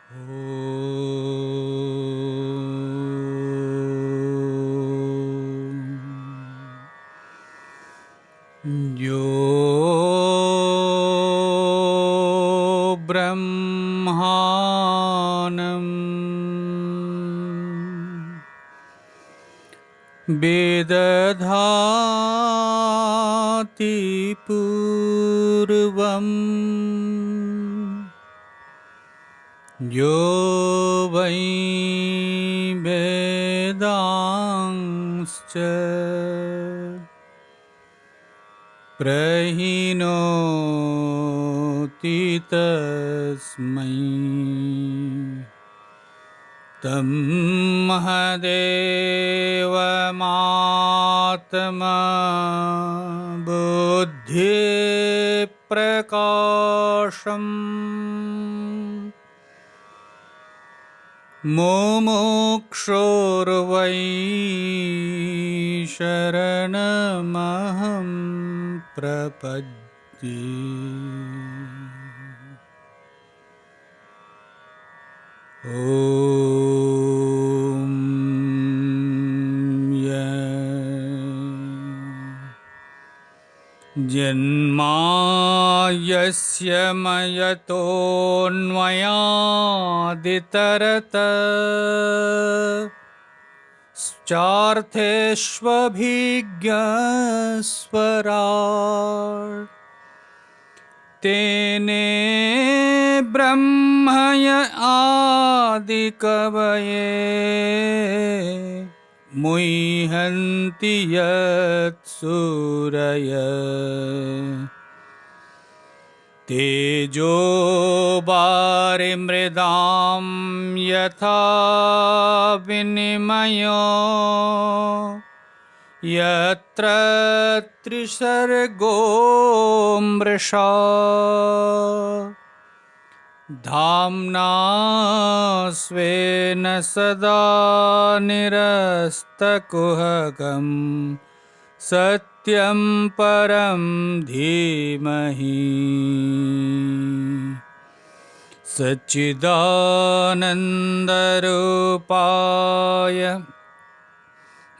यो ब्रह्माणं वेदधाति पूर्वम् यो वै वेदांश्च प्रहिणोति तस्मै तं महदेवमात्मबुद्धिप्रकाशम् मुमुक्षुर्वै शरणमहं प्रपद्ये। ॐ जन्मायस्य मयतोऽन्वयादितरतश्चार्थेष्वभिज्ञस्वराट् तेने ब्रह्मय आदिकवये मुह्यन्ति यत्सूरय तेजो वारिमृदां यथा विनिमयो यत्र त्रिसर्गो मृषा धाम्ना स्वेन सदा निरस्तकुहकं सत्यं परं धीमहि सच्चिदानन्दरूपाय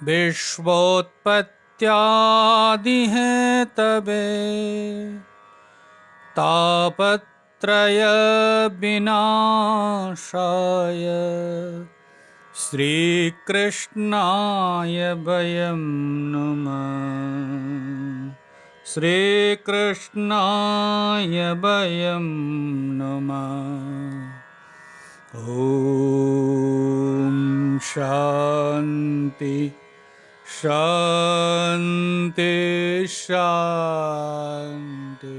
विश्वोत्पत्त्यादिहेतवे तापत्रय विनाशाय श्रीकृष्णाय वयं नुमः। श्रीकृष्णाय वयं नुमः। ॐ शान्ति शान्ति शान्ति।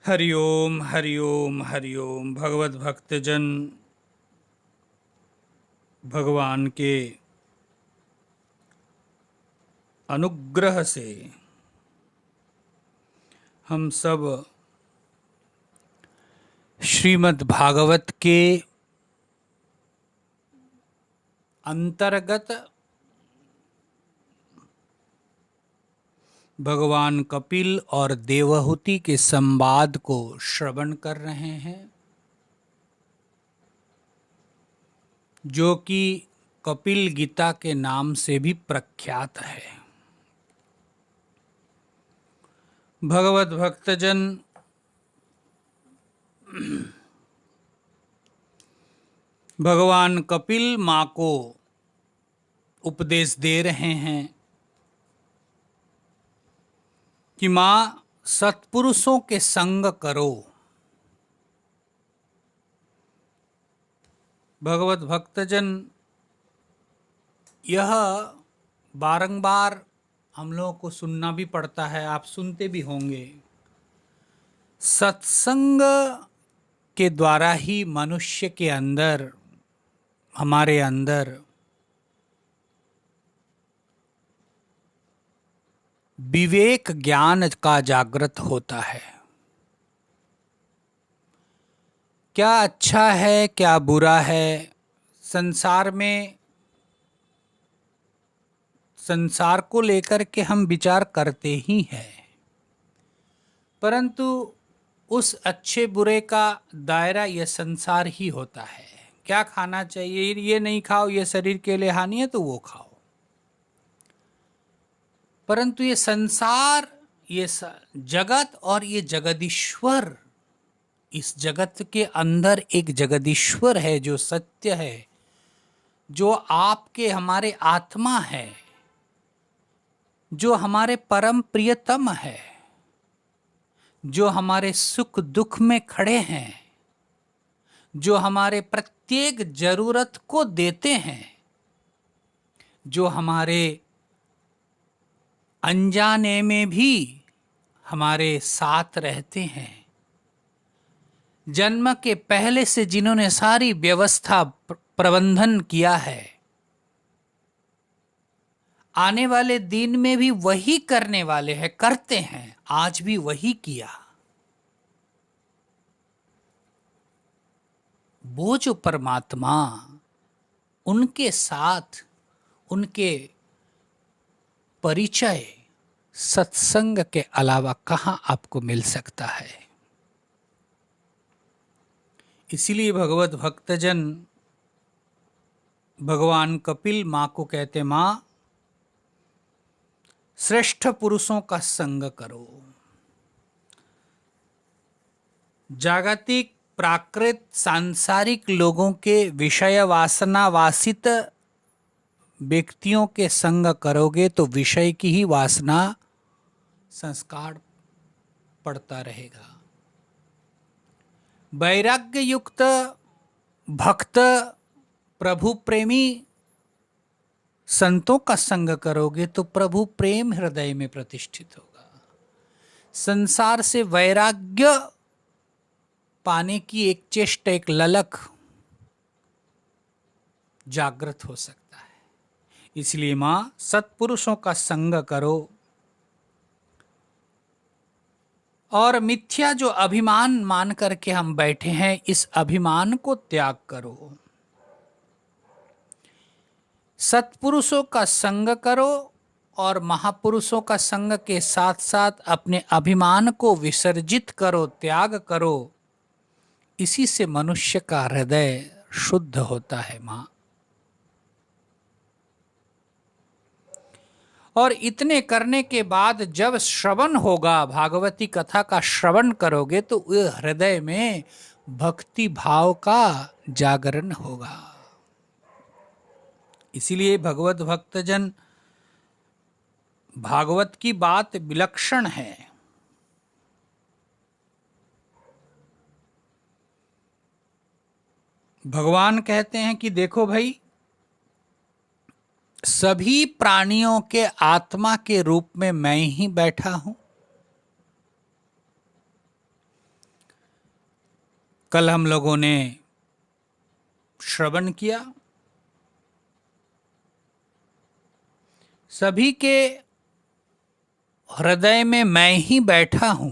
हरिओम हरिओम हरिओम। भगवत भक्तजन भगवान के अनुग्रह से हम सब श्रीमद् भागवत के अंतर्गत भगवान कपिल और देवहूति के संवाद को श्रवण कर रहे हैं, जो कि कपिल गीता के नाम से भी प्रख्यात है। भगवत भक्तजन भगवान कपिल माँ को उपदेश दे रहे हैं कि माँ सत्पुरुषों के संग करो। भगवत भक्तजन यह बारंबार हम लोगों को सुनना भी पड़ता है, आप सुनते भी होंगे। सत्संग के द्वारा ही मनुष्य के अंदर, हमारे अंदर विवेक ज्ञान का जागृत होता है। क्या अच्छा है, क्या बुरा है, संसार में संसार को लेकर के हम विचार करते ही हैं, परंतु उस अच्छे बुरे का दायरा यह संसार ही होता है। क्या खाना चाहिए, ये नहीं खाओ, ये शरीर के लिए हानि है तो वो खाओ। परंतु ये संसार, ये जगत और ये जगदीश्वर, इस जगत के अंदर एक जगदीश्वर है जो सत्य है, जो आपके हमारे आत्मा है, जो हमारे परम प्रियतम है, जो हमारे सुख दुख में खड़े हैं, जो हमारे प्रत्येक जरूरत को देते हैं, जो हमारे अनजाने में भी हमारे साथ रहते हैं, जन्म के पहले से जिन्होंने सारी व्यवस्था प्रबंधन किया है, आने वाले दिन में भी वही करने वाले हैं, करते हैं, आज भी वही किया। वो जो परमात्मा, उनके साथ उनके परिचय सत्संग के अलावा कहां आपको मिल सकता है। इसीलिए भगवत भक्तजन भगवान कपिल मां को कहते, मां श्रेष्ठ पुरुषों का संग करो। जागतिक प्राकृत सांसारिक लोगों के विषय वासना वासित व्यक्तियों के संग करोगे तो विषय की ही वासना संस्कार पड़ता रहेगा। वैराग्य युक्त भक्त प्रभु प्रेमी संतों का संग करोगे तो प्रभु प्रेम हृदय में प्रतिष्ठित होगा। संसार से वैराग्य पाने की एक चेष्टा, एक ललक जागृत हो सकता है। इसलिए मां सत्पुरुषों का संग करो और मिथ्या जो अभिमान मान करके हम बैठे हैं, इस अभिमान को त्याग करो। सत्पुरुषों का संग करो और महापुरुषों का संग के साथ साथ अपने अभिमान को विसर्जित करो, त्याग करो। इसी से मनुष्य का हृदय शुद्ध होता है मां। और इतने करने के बाद जब श्रवण होगा, भागवती कथा का श्रवण करोगे तो हृदय में भक्ति भाव का जागरण होगा। इसीलिए भगवत भक्तजन, भागवत की बात विलक्षण है। भगवान कहते हैं कि देखो भाई, सभी प्राणियों के आत्मा के रूप में मैं ही बैठा हूं। कल हम लोगों ने श्रवण किया, सभी के हृदय में मैं ही बैठा हूं।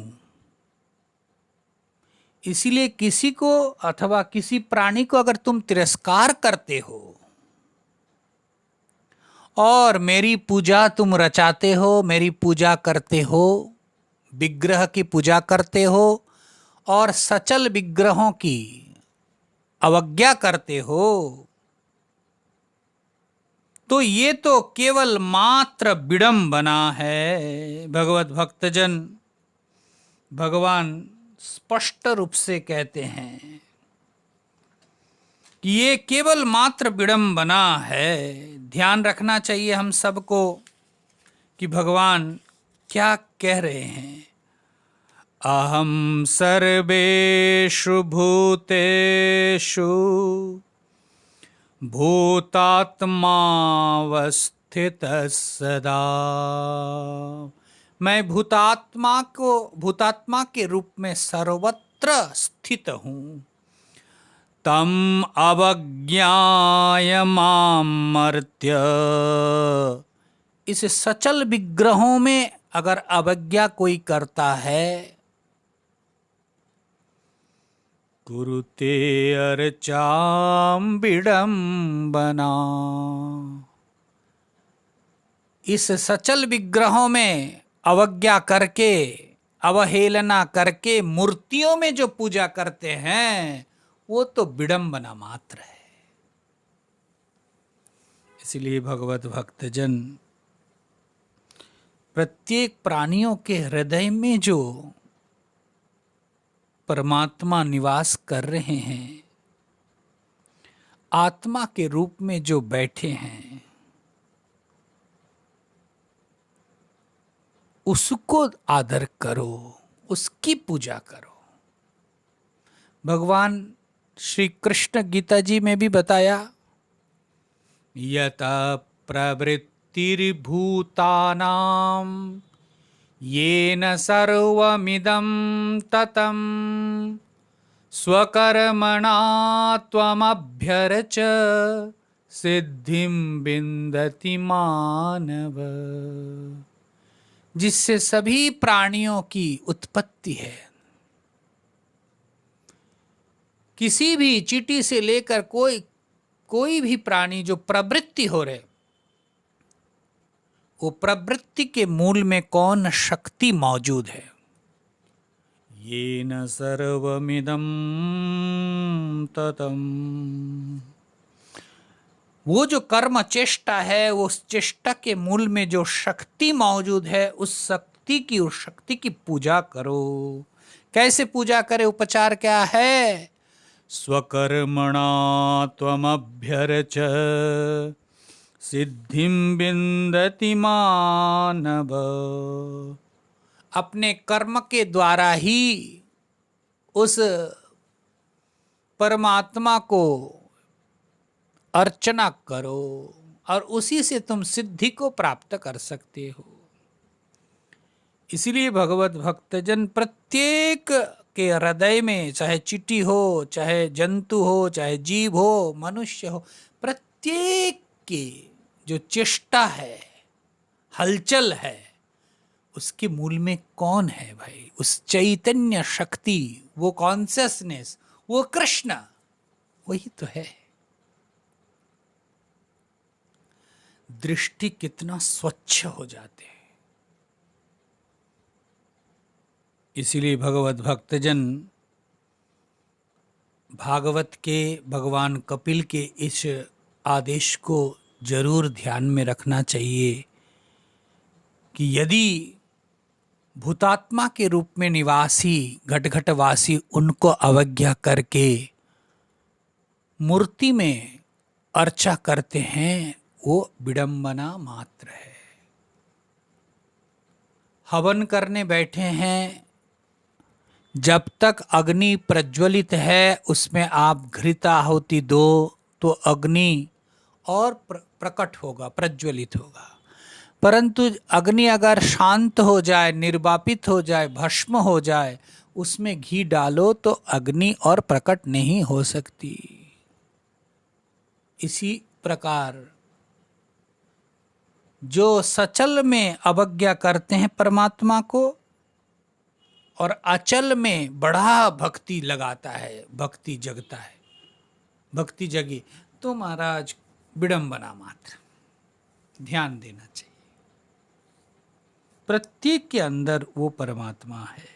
इसीलिए किसी को अथवा किसी प्राणी को अगर तुम तिरस्कार करते हो और मेरी पूजा तुम रचाते हो, मेरी पूजा करते हो, विग्रह की पूजा करते हो और सचल विग्रहों की अवज्ञा करते हो, तो ये तो केवल मात्र विडंबना है। भगवत भक्तजन, भगवान स्पष्ट रूप से कहते हैं कि ये केवल मात्र विडंबना है। ध्यान रखना चाहिए हम सबको कि भगवान क्या कह रहे हैं। अहम सर्वेषु भूतेषु भूतात्मावस्थितः सदा। मैं भूतात्मा के रूप में सर्वत्र स्थित हूँ। तम अवज्ञाय मां मर्त्य। इस सचल विग्रहों में अगर अवज्ञा कोई करता है, कुरुते अर्चाम विडंबना। इस सचल विग्रहों में अवज्ञा करके अवहेलना करके मूर्तियों में जो पूजा करते हैं वो तो विडंबना मात्र है। इसलिए भगवत भक्तजन, प्रत्येक प्राणियों के हृदय में जो परमात्मा निवास कर रहे हैं, आत्मा के रूप में जो बैठे हैं, उसको आदर करो, उसकी पूजा करो। भगवान श्री कृष्ण गीता जी में भी बताया, यत प्रवृत्तिर्भूतानां येन सर्वमिदं ततं स्वकर्मणा त्वमभ्यर्च सिद्धिं विन्दति मानव। जिससे सभी प्राणियों की उत्पत्ति है। किसी भी चींटी से लेकर कोई भी प्राणी जो प्रवृत्ति हो रहे, वो प्रवृत्ति के मूल में कौन शक्ति मौजूद है? येन सर्वमिदं ततं। वो जो कर्म चेष्टा है, वो उस चेष्टा के मूल में जो शक्ति मौजूद है, उस शक्ति की पूजा करो। कैसे पूजा करे? उपचार क्या है? स्वकर्मणा त्वमभ्यर्च सिद्धिं विन्दति मानव। अपने कर्म के द्वारा ही उस परमात्मा को अर्चना करो और उसी से तुम सिद्धि को प्राप्त कर सकते हो। इसलिए भगवत भक्तजन, प्रत्येक के हृदय में, चाहे चींटी हो, चाहे जंतु हो, चाहे जीव हो, मनुष्य हो, प्रत्येक की जो चेष्टा है, हलचल है, उसके मूल में कौन है भाई? उस चैतन्य शक्ति, वो कॉन्शियसनेस, वो कृष्ण, वही तो है। दृष्टि कितना स्वच्छ हो जाते हैं। इसीलिए भगवत भक्तजन, भागवत के भगवान कपिल के इस आदेश को जरूर ध्यान में रखना चाहिए कि यदि भूतात्मा के रूप में निवासी घटघटवासी उनको अवज्ञा करके मूर्ति में अर्चा करते हैं, वो विडंबना मात्र है। हवन करने बैठे हैं, जब तक अग्नि प्रज्वलित है उसमें आप घृत आहुति दो तो अग्नि और प्रकट होगा, प्रज्वलित होगा। परंतु अग्नि अगर शांत हो जाए, निर्वापित हो जाए, भस्म हो जाए, उसमें घी डालो तो अग्नि और प्रकट नहीं हो सकती। इसी प्रकार जो सचल में अवज्ञा करते हैं परमात्मा को और अचल में बड़ा भक्ति लगाता है, भक्ति जगता है, भक्ति जगी, तो महाराज विडंबना मात्र। ध्यान देना चाहिए, प्रत्येक के अंदर वो परमात्मा है।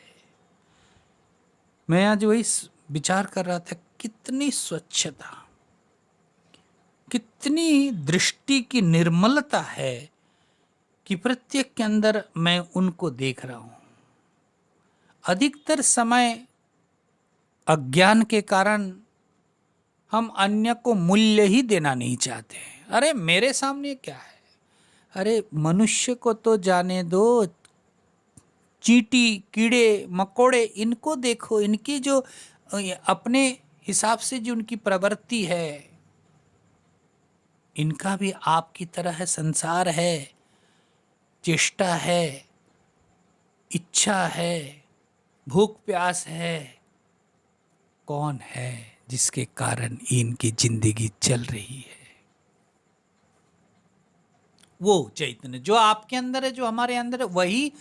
मैं आज वही विचार कर रहा था, कितनी स्वच्छता, कितनी दृष्टि की निर्मलता है कि प्रत्येक के अंदर मैं उनको देख रहा हूं। अधिकतर समय अज्ञान के कारण हम अन्य को मूल्य ही देना नहीं चाहते। अरे मेरे सामने क्या है, अरे मनुष्य को तो जाने दो, चींटी, कीड़े मकोड़े, इनको देखो, इनकी जो अपने हिसाब से जो उनकी प्रवृत्ति है, इनका भी आपकी तरह संसार है, चेष्टा है, इच्छा है, भूख प्यास है। कौन है जिसके कारण इनकी जिंदगी चल रही है? वो चैतन्य जो आपके अंदर है, जो हमारे अंदर है, वही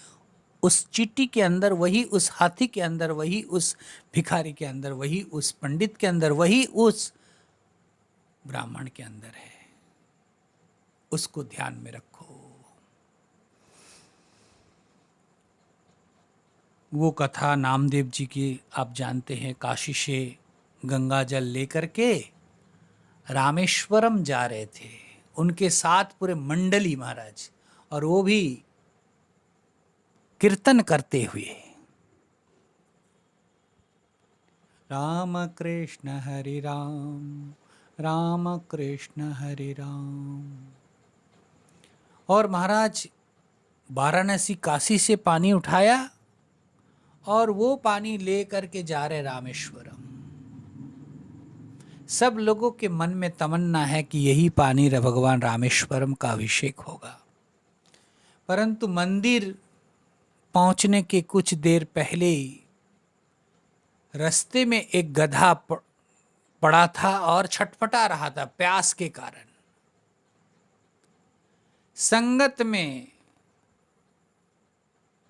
उस चींटी के अंदर, वही उस हाथी के अंदर, वही उस भिखारी के अंदर, वही उस पंडित के अंदर, वही उस ब्राह्मण के अंदर है। उसको ध्यान में रखो। वो कथा नामदेव जी की आप जानते हैं, काशी से गंगा जल लेकर के रामेश्वरम जा रहे थे, उनके साथ पूरे मंडली महाराज, और वो भी कीर्तन करते हुए, राम कृष्ण हरि राम, राम कृष्ण हरि राम। और महाराज वाराणसी काशी से पानी उठाया और वो पानी ले करके जा रहे रामेश्वरम। सब लोगों के मन में तमन्ना है कि यही पानी भगवान रामेश्वरम का अभिषेक होगा। परंतु मंदिर पहुंचने के कुछ देर पहले ही रास्ते में एक गधा पड़ा था और छटपटा रहा था प्यास के कारण। संगत में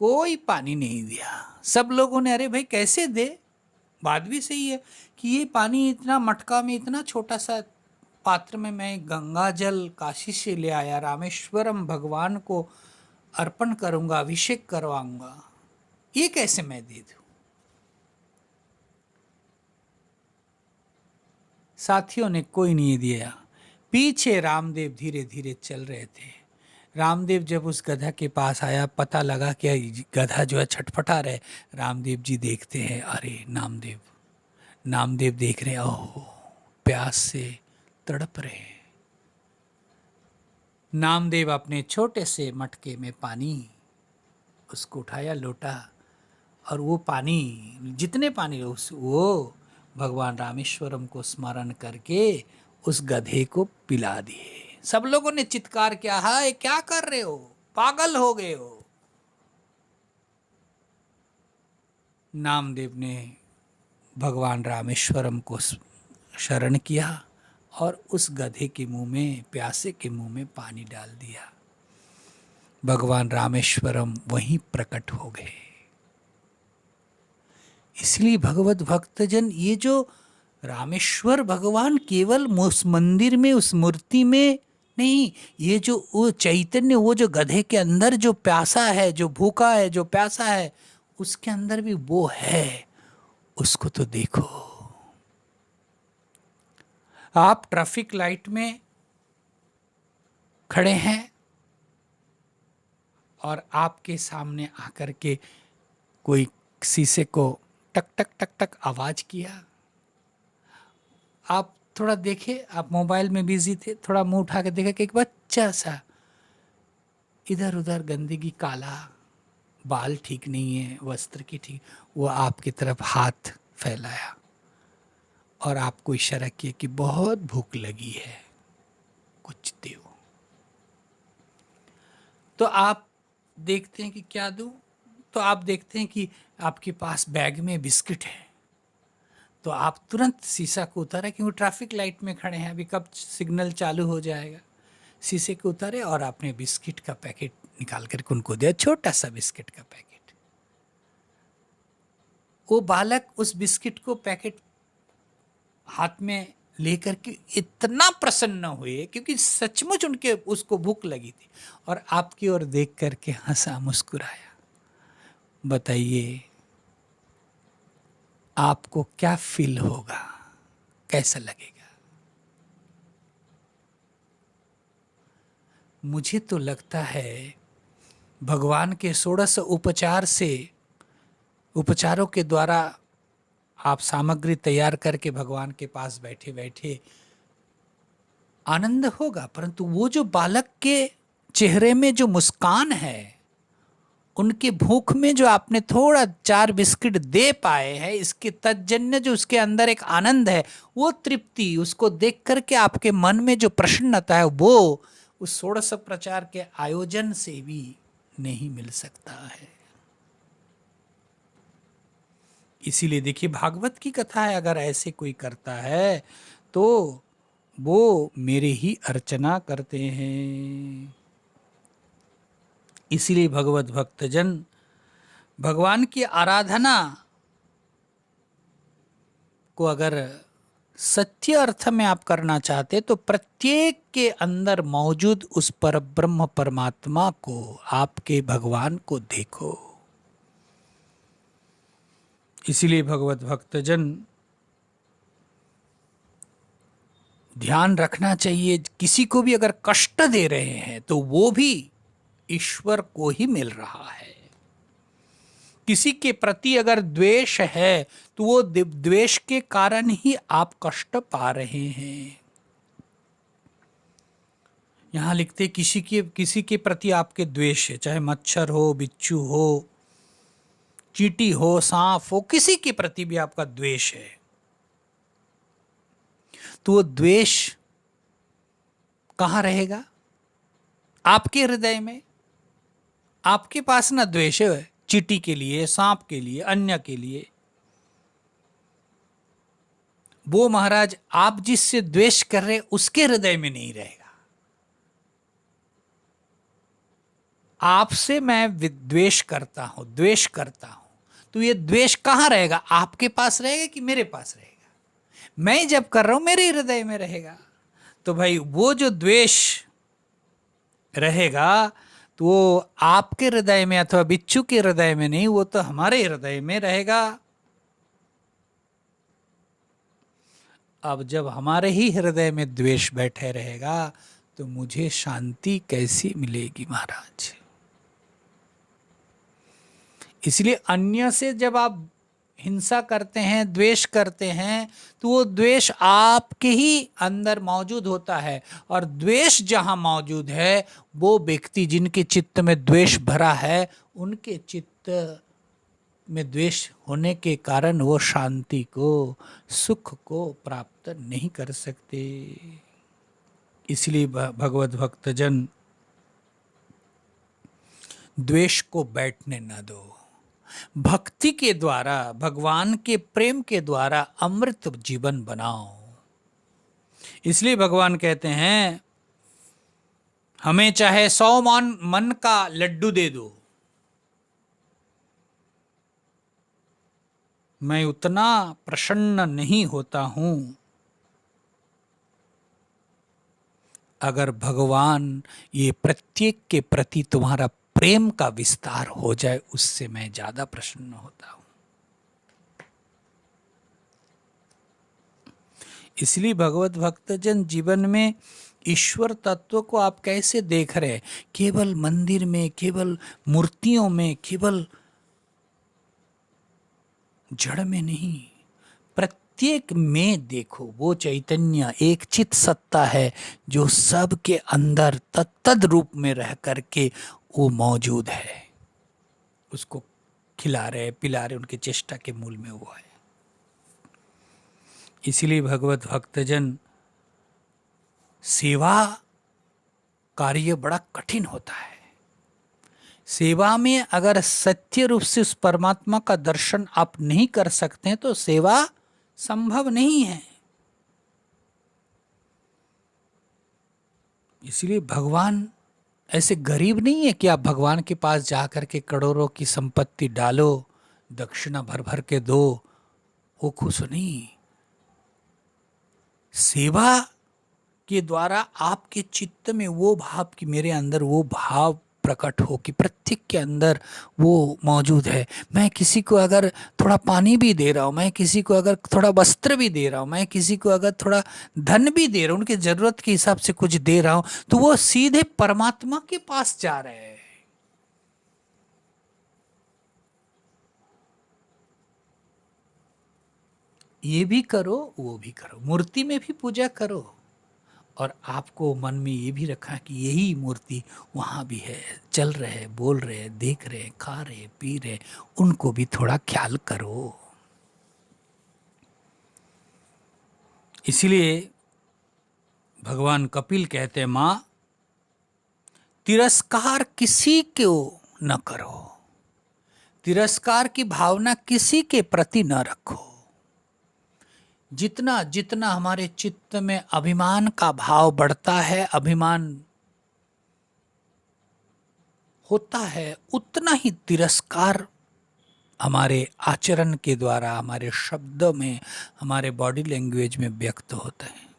कोई पानी नहीं दिया। सब लोगों ने अरे भाई कैसे दे, बात भी सही है कि ये पानी इतना मटका में, इतना छोटा सा पात्र में मैं गंगा जल काशी से ले आया, रामेश्वरम भगवान को अर्पण करूंगा, अभिषेक करवाऊंगा, ये कैसे मैं दे दूं। साथियों ने कोई नहीं दिया। पीछे रामदेव धीरे धीरे चल रहे थे। रामदेव जब उस गधा के पास आया, पता लगा कि गधा जो है छटपटा रहे। रामदेव जी देखते हैं, अरे नामदेव देख रहे हैं, ओह प्यास से तड़प रहे हैं। नामदेव अपने छोटे से मटके में पानी उसको उठाया, लोटा, और वो पानी, जितने पानी वो भगवान रामेश्वरम को स्मरण करके उस गधे को पिला दिए। सब लोगों ने चित्कार किया, हाय क्या कर रहे हो, पागल हो गए हो। नामदेव ने भगवान रामेश्वरम को शरण किया और उस गधे के मुंह में, प्यासे के मुंह में पानी डाल दिया। भगवान रामेश्वरम वहीं प्रकट हो गए। इसलिए भगवत भक्तजन, ये जो रामेश्वर भगवान केवल उस मंदिर में, उस मूर्ति में नहीं, ये जो वो चैतन्य, वो जो गधे के अंदर जो प्यासा है, जो भूखा है, जो प्यासा है, उसके अंदर भी वो है। उसको तो देखो। आप ट्रैफिक लाइट में खड़े हैं और आपके सामने आकर के कोई शीशे को टक टक टक टक आवाज किया। आप थोड़ा देखे, आप मोबाइल में बिजी थे, थोड़ा मुंह उठा के देखा कि एक बच्चा सा इधर उधर गंदगी, काला, बाल ठीक नहीं है, वस्त्र की ठीक, वो आपकी तरफ हाथ फैलाया और आपको इशारा किया कि बहुत भूख लगी है, कुछ दो। तो आप देखते हैं कि क्या दूं, तो आप देखते हैं कि आपके पास बैग में बिस्किट है, तो आप तुरंत शीशा को उतारे, क्योंकि ट्रैफिक लाइट में खड़े हैं, अभी कब सिग्नल चालू हो जाएगा। शीशे को उतारे और आपने बिस्किट का पैकेट निकाल कर उनको दिया, छोटा सा बिस्किट का पैकेट। वो बालक उस बिस्किट को पैकेट हाथ में लेकर के इतना प्रसन्न हुए, क्योंकि सचमुच उनके उसको भूख लगी थी, और आपकी ओर देख करके हंसा, मुस्कुराया। बताइए आपको क्या फील होगा, कैसा लगेगा? मुझे तो लगता है भगवान के 16 उपचार से, उपचारों के द्वारा आप सामग्री तैयार करके भगवान के पास बैठे बैठे आनंद होगा, परंतु वो जो बालक के चेहरे में जो मुस्कान है, उनके भूख में जो आपने थोड़ा 4 बिस्किट दे पाए हैं, इसके तजन्य जो उसके अंदर एक आनंद है, वो तृप्ति, उसको देख करके आपके मन में जो प्रसन्नता है, वो उस 16 प्रचार के आयोजन से भी नहीं मिल सकता है। इसीलिए देखिए, भागवत की कथा है, अगर ऐसे कोई करता है तो वो मेरे ही अर्चना करते हैं। इसीलिए भगवत भक्तजन, भगवान की आराधना को अगर सच्चे अर्थ में आप करना चाहते तो प्रत्येक के अंदर मौजूद उस परब्रह्म परमात्मा को, आपके भगवान को देखो। इसीलिए भगवत भक्तजन ध्यान रखना चाहिए, किसी को भी अगर कष्ट दे रहे हैं तो वो भी ईश्वर को ही मिल रहा है। किसी के प्रति अगर द्वेष है तो वो द्वेष के कारण ही आप कष्ट पा रहे हैं। यहां लिखते किसी के प्रति आपके द्वेष है, चाहे मच्छर हो, बिच्छू हो, चींटी हो, सांप हो, किसी के प्रति भी आपका द्वेष है तो वो द्वेष कहां रहेगा? आपके हृदय में। आपके पास ना द्वेष है चींटी के लिए, सांप के लिए, अन्य के लिए। वो महाराज आप जिससे द्वेष कर रहे उसके हृदय में नहीं रहेगा। आपसे मैं द्वेष करता हूं, द्वेष करता हूं, तो ये द्वेष कहां रहेगा? आपके पास रहेगा कि मेरे पास रहेगा? मैं जब कर रहा हूं मेरे हृदय में रहेगा। तो भाई वो जो द्वेष रहेगा तो वो आपके हृदय में अथवा बिच्छू के हृदय में नहीं, वो तो हमारे हृदय में रहेगा। अब जब हमारे ही हृदय में द्वेष बैठे रहेगा तो मुझे शांति कैसी मिलेगी महाराज? इसलिए अन्य से जब आप हिंसा करते हैं, द्वेष करते हैं, तो वो द्वेष आपके ही अंदर मौजूद होता है। और द्वेष जहां मौजूद है वो व्यक्ति जिनके चित्त में द्वेष भरा है, उनके चित्त में द्वेष होने के कारण वो शांति को, सुख को प्राप्त नहीं कर सकते। इसलिए भगवत भक्तजन द्वेष को बैठने न दो। भक्ति के द्वारा, भगवान के प्रेम के द्वारा अमृत जीवन बनाओ। इसलिए भगवान कहते हैं हमें चाहे 100 मन का लड्डू दे दो, मैं उतना प्रसन्न नहीं होता हूं अगर भगवान ये प्रत्येक के प्रति तुम्हारा प्रेम का विस्तार हो जाए, उससे मैं ज्यादा प्रसन्न होता हूं। इसलिए भगवत भक्तजन जीवन में ईश्वर तत्व को आप कैसे देख रहे हैं? केवल मंदिर में, केवल मूर्तियों में, केवल जड़ में नहीं, प्रत्येक में देखो। वो चैतन्य एक चित सत्ता है जो सबके अंदर तत्तद रूप में रह करके वो मौजूद है। उसको खिला रहे, पिला रहे, उनके चेष्टा के मूल में वो है। इसीलिए भगवत भक्तजन सेवा कार्य बड़ा कठिन होता है। सेवा में अगर सत्य रूप से उस परमात्मा का दर्शन आप नहीं कर सकते हैं तो सेवा संभव नहीं है। इसलिए भगवान ऐसे गरीब नहीं है कि आप भगवान के पास जाकर के करोड़ों की संपत्ति डालो, दक्षिणा भर भर के दो, वो खुश नहीं। सेवा के द्वारा आपके चित्त में वो भाव कि मेरे अंदर वो भाव प्रकट हो कि प्रत्येक के अंदर वो मौजूद है। मैं किसी को अगर थोड़ा पानी भी दे रहा हूँ, मैं किसी को अगर थोड़ा वस्त्र भी दे रहा हूँ, मैं किसी को अगर थोड़ा धन भी दे रहा हूँ, उनकी जरूरत के हिसाब से कुछ दे रहा हूँ, तो वो सीधे परमात्मा के पास जा रहे हैं। ये भी करो, वो भी करो, मूर्ति में भी पूजा करो, और आपको मन में ये भी रखा कि यही मूर्ति वहाँ भी है, चल रहे, बोल रहे, देख रहे, खा रहे, पी रहे, उनको भी थोड़ा ख्याल करो। इसलिए भगवान कपिल कहते हैं, मां तिरस्कार किसी को न करो, तिरस्कार की भावना किसी के प्रति न रखो। जितना जितना हमारे चित्त में अभिमान का भाव बढ़ता है, अभिमान होता है, उतना ही तिरस्कार हमारे आचरण के द्वारा, हमारे शब्दों में, हमारे बॉडी लैंग्वेज में व्यक्त होता है।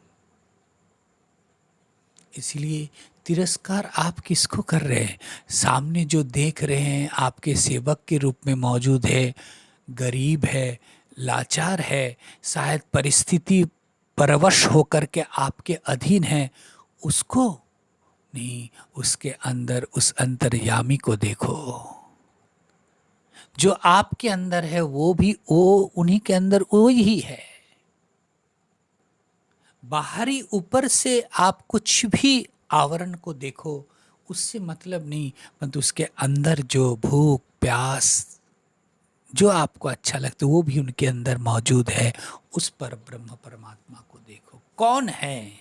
इसलिए तिरस्कार आप किसको कर रहे हैं? सामने जो देख रहे हैं, आपके सेवक के रूप में मौजूद है, गरीब है, लाचार है, शायद परिस्थिति परवश होकर के आपके अधीन है, उसको नहीं, उसके अंदर उस अंतर्यामी को देखो। जो आपके अंदर है वो भी वो उन्हीं के अंदर वो ही है। बाहरी ऊपर से आप कुछ भी आवरण को देखो, उससे मतलब नहीं, परंतु उसके अंदर जो भूख प्यास जो आपको अच्छा लगता है वो भी उनके अंदर मौजूद है। उस पर ब्रह्म परमात्मा को देखो। कौन है?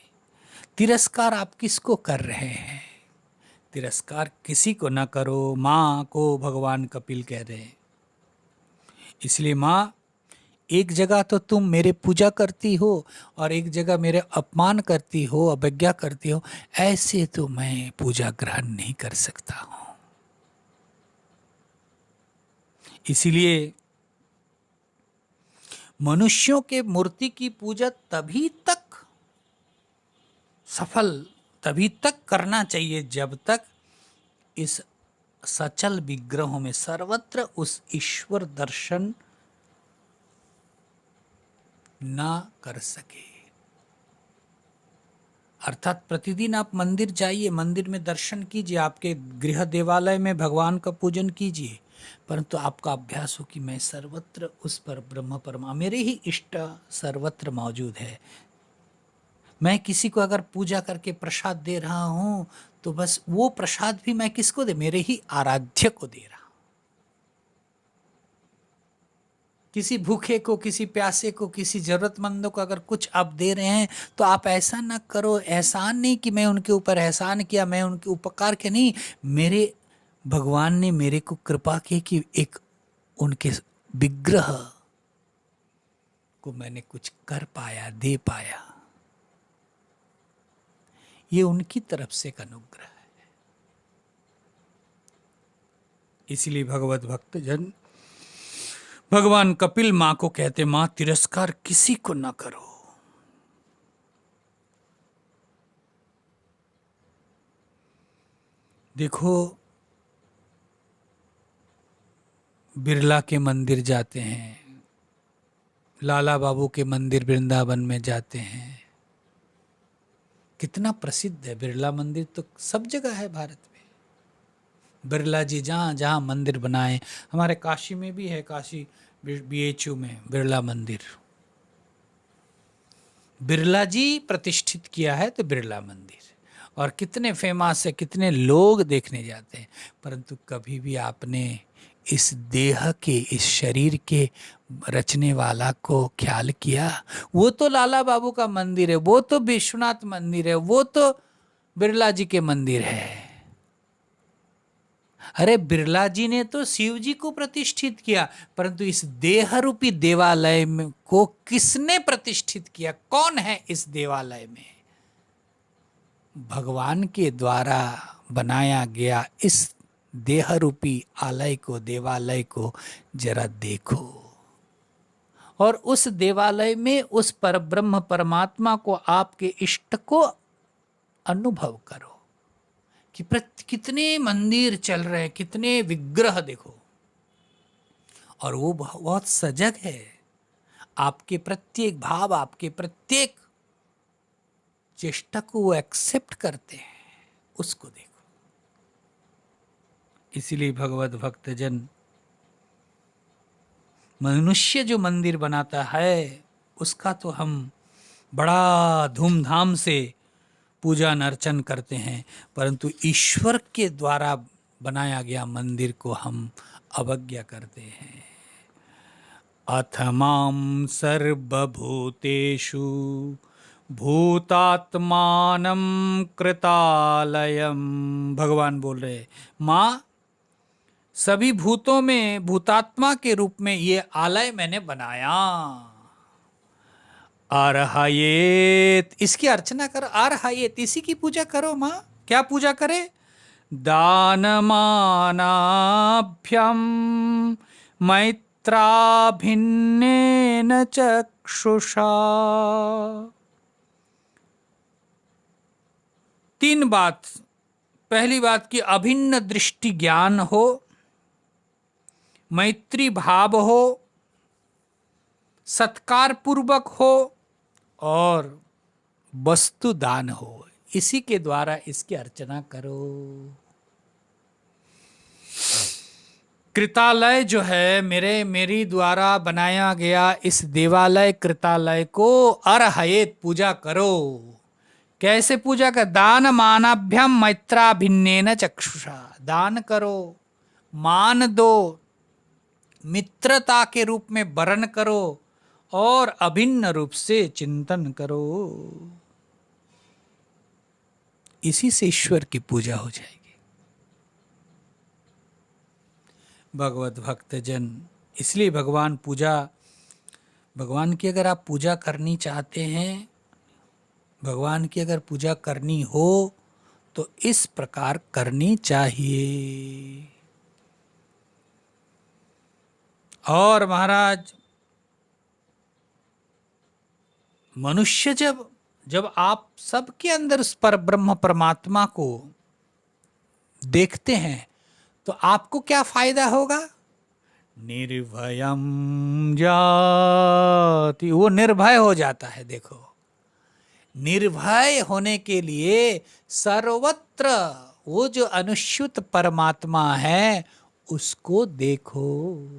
तिरस्कार आप किसको कर रहे हैं? तिरस्कार किसी को ना करो। माँ को भगवान कपिल कह रहे हैं। इसलिए माँ, एक जगह तो तुम मेरे पूजा करती हो और एक जगह मेरे अपमान करती हो, अवज्ञा करती हो, ऐसे तो मैं पूजा ग्रहण नहीं कर सकता हूं। इसीलिए मनुष्यों के मूर्ति की पूजा तभी तक सफल, तभी तक करना चाहिए जब तक इस सचल विग्रहों में सर्वत्र उस ईश्वर दर्शन ना कर सके। अर्थात प्रतिदिन आप मंदिर जाइए, मंदिर में दर्शन कीजिए, आपके गृह देवालय में भगवान का पूजन कीजिए, परंतु आपका अभ्यास हो कि मैं सर्वत्र उस पर ब्रह्म परमा, मेरे ही इष्ट सर्वत्र मौजूद है। मैं किसी को अगर पूजा करके प्रसाद दे रहा हूं तो बस वो प्रसाद भी मैं किसको दे? मेरे ही आराध्य को दे रहा हूं। किसी भूखे को, किसी प्यासे को, किसी जरूरतमंदों को अगर कुछ आप दे रहे हैं तो आप ऐसा ना करो, एहसान नहीं कि मैं उनके ऊपर एहसान किया, मैं उनके उपकार के नहीं, मेरे भगवान ने मेरे को कृपा की कि एक उनके विग्रह को मैंने कुछ कर पाया, दे पाया। ये उनकी तरफ से एक अनुग्रह है। इसलिए भगवत भक्तजन भगवान कपिल माँ को कहते, माँ तिरस्कार किसी को ना करो। देखो, बिरला के मंदिर जाते हैं, लाला बाबू के मंदिर वृंदावन में जाते हैं, कितना प्रसिद्ध है बिरला मंदिर, तो सब जगह है भारत में। बिरला जी जहाँ जहाँ मंदिर बनाए, हमारे काशी में भी है, काशी BHU में बिरला मंदिर, बिरला जी प्रतिष्ठित किया है तो बिरला मंदिर, और कितने फेमस है, कितने लोग देखने जाते हैं। परंतु कभी भी आपने इस देह के, इस शरीर के रचने वाला को ख्याल किया? वो तो लाला बाबू का मंदिर है, वो तो विश्वनाथ मंदिर है, वो तो बिरला जी के मंदिर है। अरे बिरला जी ने तो शिव जी को प्रतिष्ठित किया, परंतु इस देह रूपी देवालय में को किसने प्रतिष्ठित किया? कौन है इस देवालय में? भगवान के द्वारा बनाया गया इस देह रूपी आलय को, देवालय को जरा देखो, और उस देवालय में उस परब्रह्म परमात्मा को, आपके इष्ट को अनुभव करो कि कितने मंदिर चल रहे हैं, कितने विग्रह देखो, और वो बहुत सजग है, आपके प्रत्येक भाव, आपके प्रत्येक चेष्टा को वो एक्सेप्ट करते हैं, उसको देखो। इसीलिए भगवत भक्तजन, मनुष्य जो मंदिर बनाता है उसका तो हम बड़ा धूमधाम से पूजा अर्चन करते हैं, परंतु ईश्वर के द्वारा बनाया गया मंदिर को हम अवज्ञा करते हैं। अथ मां सर्वभूतेषु भूतात्मानं कृतालयम, भगवान बोल रहे, माँ सभी भूतों में भूतात्मा के रूप में ये आलय मैंने बनाया। आरहायेत, इसकी अर्चना करो, आरहायेत, इसी की पूजा करो। माँ क्या पूजा करे? दानमानाभ्यम मैत्राभिन्नेन चक्षुषा। तीन बात। पहली बात की अभिन्न दृष्टि ज्ञान हो, मैत्री भाव हो, सत्कार पूर्वक हो और वस्तु दान हो, इसी के द्वारा इसकी अर्चना करो। कृतालय जो है मेरी द्वारा बनाया गया इस देवालय कृतालय को अर्हयेत, पूजा करो। कैसे पूजा कर? दान मानाभ्यम मैत्राभिन्नेन चक्षुषा, दान करो, मान दो, मित्रता के रूप में वरण करो और अभिन्न रूप से चिंतन करो। इसी से ईश्वर की पूजा हो जाएगी। भगवत भक्तजन, इसलिए भगवान की अगर आप पूजा करनी चाहते हैं, भगवान की अगर पूजा करनी हो तो इस प्रकार करनी चाहिए। और महाराज, मनुष्य जब आप सबके अंदर उस पर ब्रह्म परमात्मा को देखते हैं तो आपको क्या फायदा होगा? निर्भयम जाति, वो निर्भय हो जाता है। देखो, निर्भय होने के लिए सर्वत्र वो जो अनुच्युत परमात्मा है उसको देखो,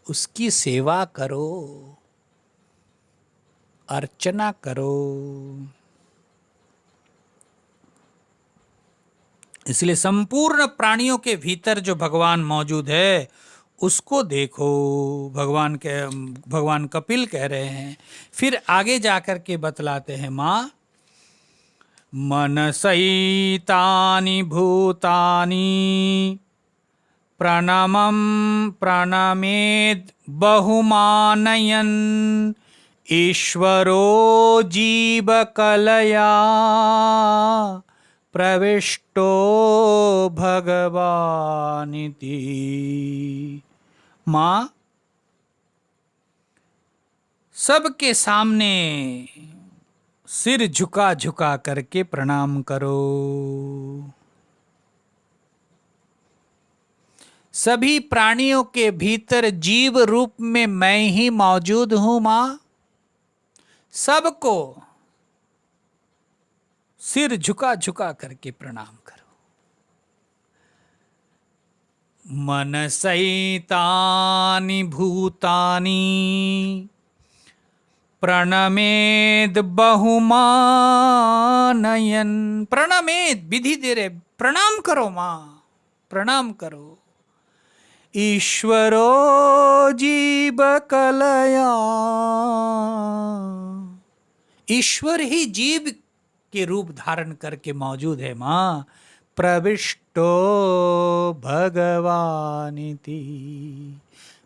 उसकी सेवा करो, अर्चना करो। इसलिए संपूर्ण प्राणियों के भीतर जो भगवान मौजूद है उसको देखो। भगवान कपिल कह रहे हैं। फिर आगे जाकर के बतलाते हैं, माँ मनसैतानि भूतानि प्रणमं प्रणमेद बहुमानयन् ईश्वरो जीवकलया प्रविष्टो भगवानिति। माँ, सबके सामने सिर झुका झुका करके प्रणाम करो। सभी प्राणियों के भीतर जीव रूप में मैं ही मौजूद हूं। माँ, सबको सिर झुका झुका करके प्रणाम करो। मनसैतानि भूतानि प्रणमेद बहुमानयन। प्रणमेद, विधि दे रहे, प्रणाम करो माँ, प्रणाम करो। ईश्वरो जीवकलया, ईश्वर ही जीव के रूप धारण करके मौजूद है। माँ, प्रविष्टो भगवानिति,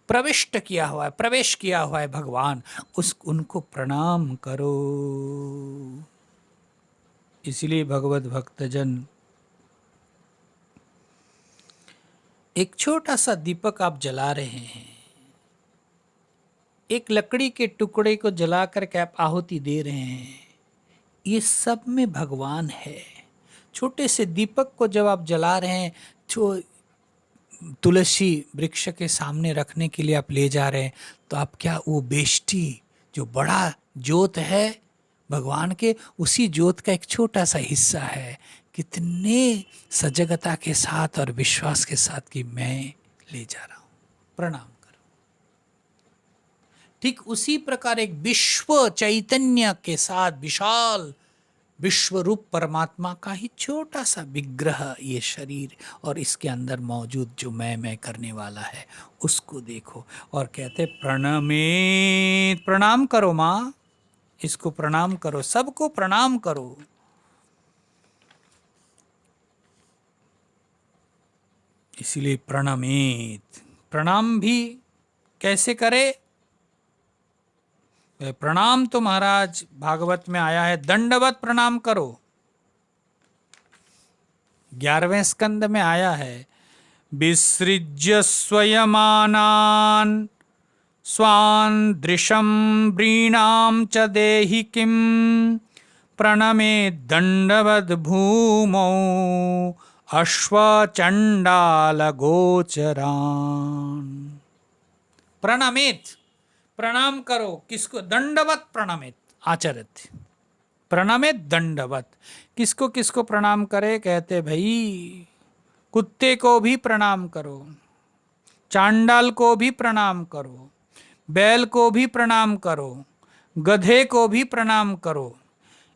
प्रविष्ट किया हुआ है, प्रवेश किया हुआ है भगवान, उनको प्रणाम करो। इसलिए भगवत भक्तजन, एक छोटा सा दीपक आप जला रहे हैं, एक लकड़ी के टुकड़े को जला करके आप आहुति दे रहे हैं, ये सब में भगवान है। छोटे से दीपक को जब आप जला रहे हैं, जो तुलसी वृक्ष के सामने रखने के लिए आप ले जा रहे हैं, तो आप क्या वो बेष्टि जो बड़ा ज्योत है भगवान के, उसी ज्योत का एक छोटा सा हिस्सा है। कितने सजगता के साथ और विश्वास के साथ कि मैं ले जा रहा हूं, प्रणाम करो। ठीक उसी प्रकार एक विश्व चैतन्य के साथ विशाल विश्व रूप परमात्मा का ही छोटा सा विग्रह ये शरीर, और इसके अंदर मौजूद जो मैं करने वाला है उसको देखो। और कहते प्रणमेत, प्रणाम करो माँ, इसको प्रणाम करो, सबको प्रणाम करो। इसलिए प्रणमेत, प्रणाम भी कैसे करे? प्रणाम तो महाराज भागवत में आया है, दंडवत प्रणाम करो। 11वें स्कंद में आया है, विसृज्य स्वयमानान स्वान् दृशं व्रीणां च देहि किं प्रणमे दंडवत भूमौ अश्वचंडाल गोचरान। प्रणमेत, प्रणाम करो, किसको? दंडवत प्रणमित आचरित, प्रणमित दंडवत। किसको किसको प्रणाम करे? कहते भाई कुत्ते को भी प्रणाम करो, चांडाल को भी प्रणाम करो, बैल को भी प्रणाम करो, गधे को भी प्रणाम करो।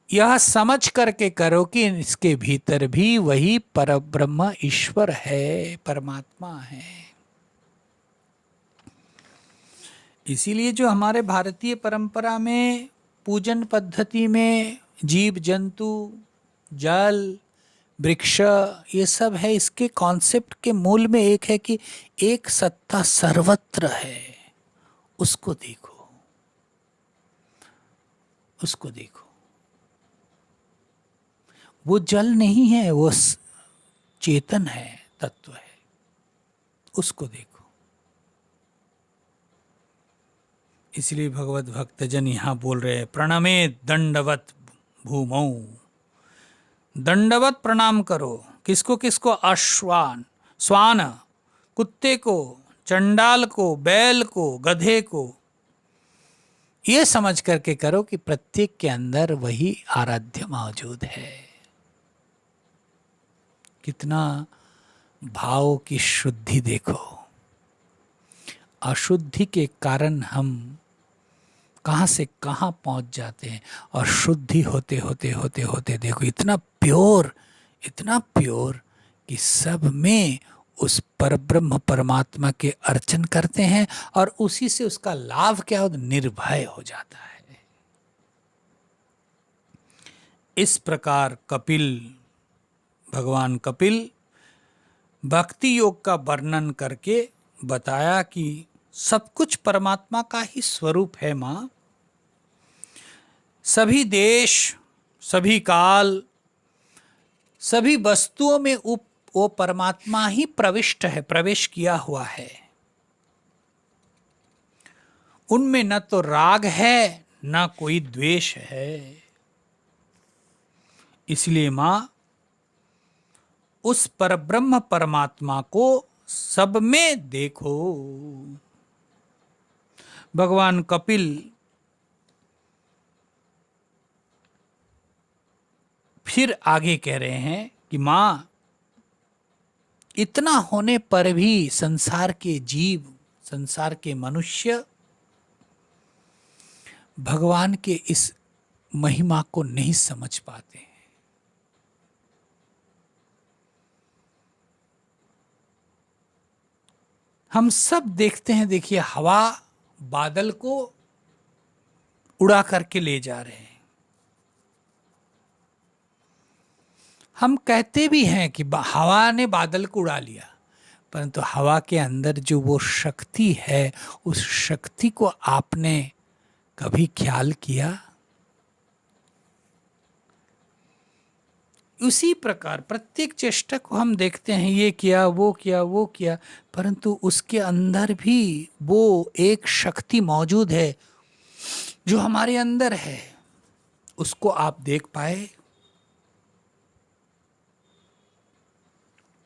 यह समझ करके करो कि इसके भीतर भी वही परब्रह्म ईश्वर है, परमात्मा है। इसीलिए जो हमारे भारतीय परंपरा में पूजन पद्धति में जीव जंतु, जल, वृक्ष, ये सब है, इसके कॉन्सेप्ट के मूल में एक है कि एक सत्ता सर्वत्र है। उसको देखो, उसको देखो। वो जल नहीं है, वो चेतन है, तत्व है, उसको देखो। इसलिए भगवत भक्तजन यहां बोल रहे हैं प्रणमे दंडवत भूमौ, दंडवत प्रणाम करो। किसको किसको? अश्वान, स्वान, कुत्ते को, चंडाल को, बैल को, गधे को। ये समझ करके करो कि प्रत्येक के अंदर वही आराध्य मौजूद है। कितना भाव की शुद्धि देखो। अशुद्धि के कारण हम कहां से कहां पहुंच जाते हैं, और शुद्धि होते होते होते होते देखो इतना प्योर, इतना प्योर कि सब में उस परब्रह्म परमात्मा के अर्चन करते हैं, और उसी से उसका लाभ क्या हो? निर्भय हो जाता है। इस प्रकार कपिल, भगवान कपिल भक्ति योग का वर्णन करके बताया कि सब कुछ परमात्मा का ही स्वरूप है। मां, सभी देश, सभी काल, सभी वस्तुओं में वो परमात्मा ही प्रविष्ट है, प्रवेश किया हुआ है। उनमें न तो राग है, न कोई द्वेष है। इसलिए मां उस परब्रह्म परमात्मा को सब में देखो। भगवान कपिल फिर आगे कह रहे हैं कि मां, इतना होने पर भी संसार के जीव, संसार के मनुष्य भगवान के इस महिमा को नहीं समझ पाते हैं। हम सब देखते हैं, देखिए हवा बादल को उड़ा करके ले जा रहे हैं। हम कहते भी हैं कि हवा ने बादल को उड़ा लिया, परंतु हवा के अंदर जो वो शक्ति है, उस शक्ति को आपने कभी ख्याल किया? उसी प्रकार प्रत्येक चेष्टा को हम देखते हैं, ये किया, वो किया, वो किया, परंतु उसके अंदर भी वो एक शक्ति मौजूद है जो हमारे अंदर है। उसको आप देख पाए?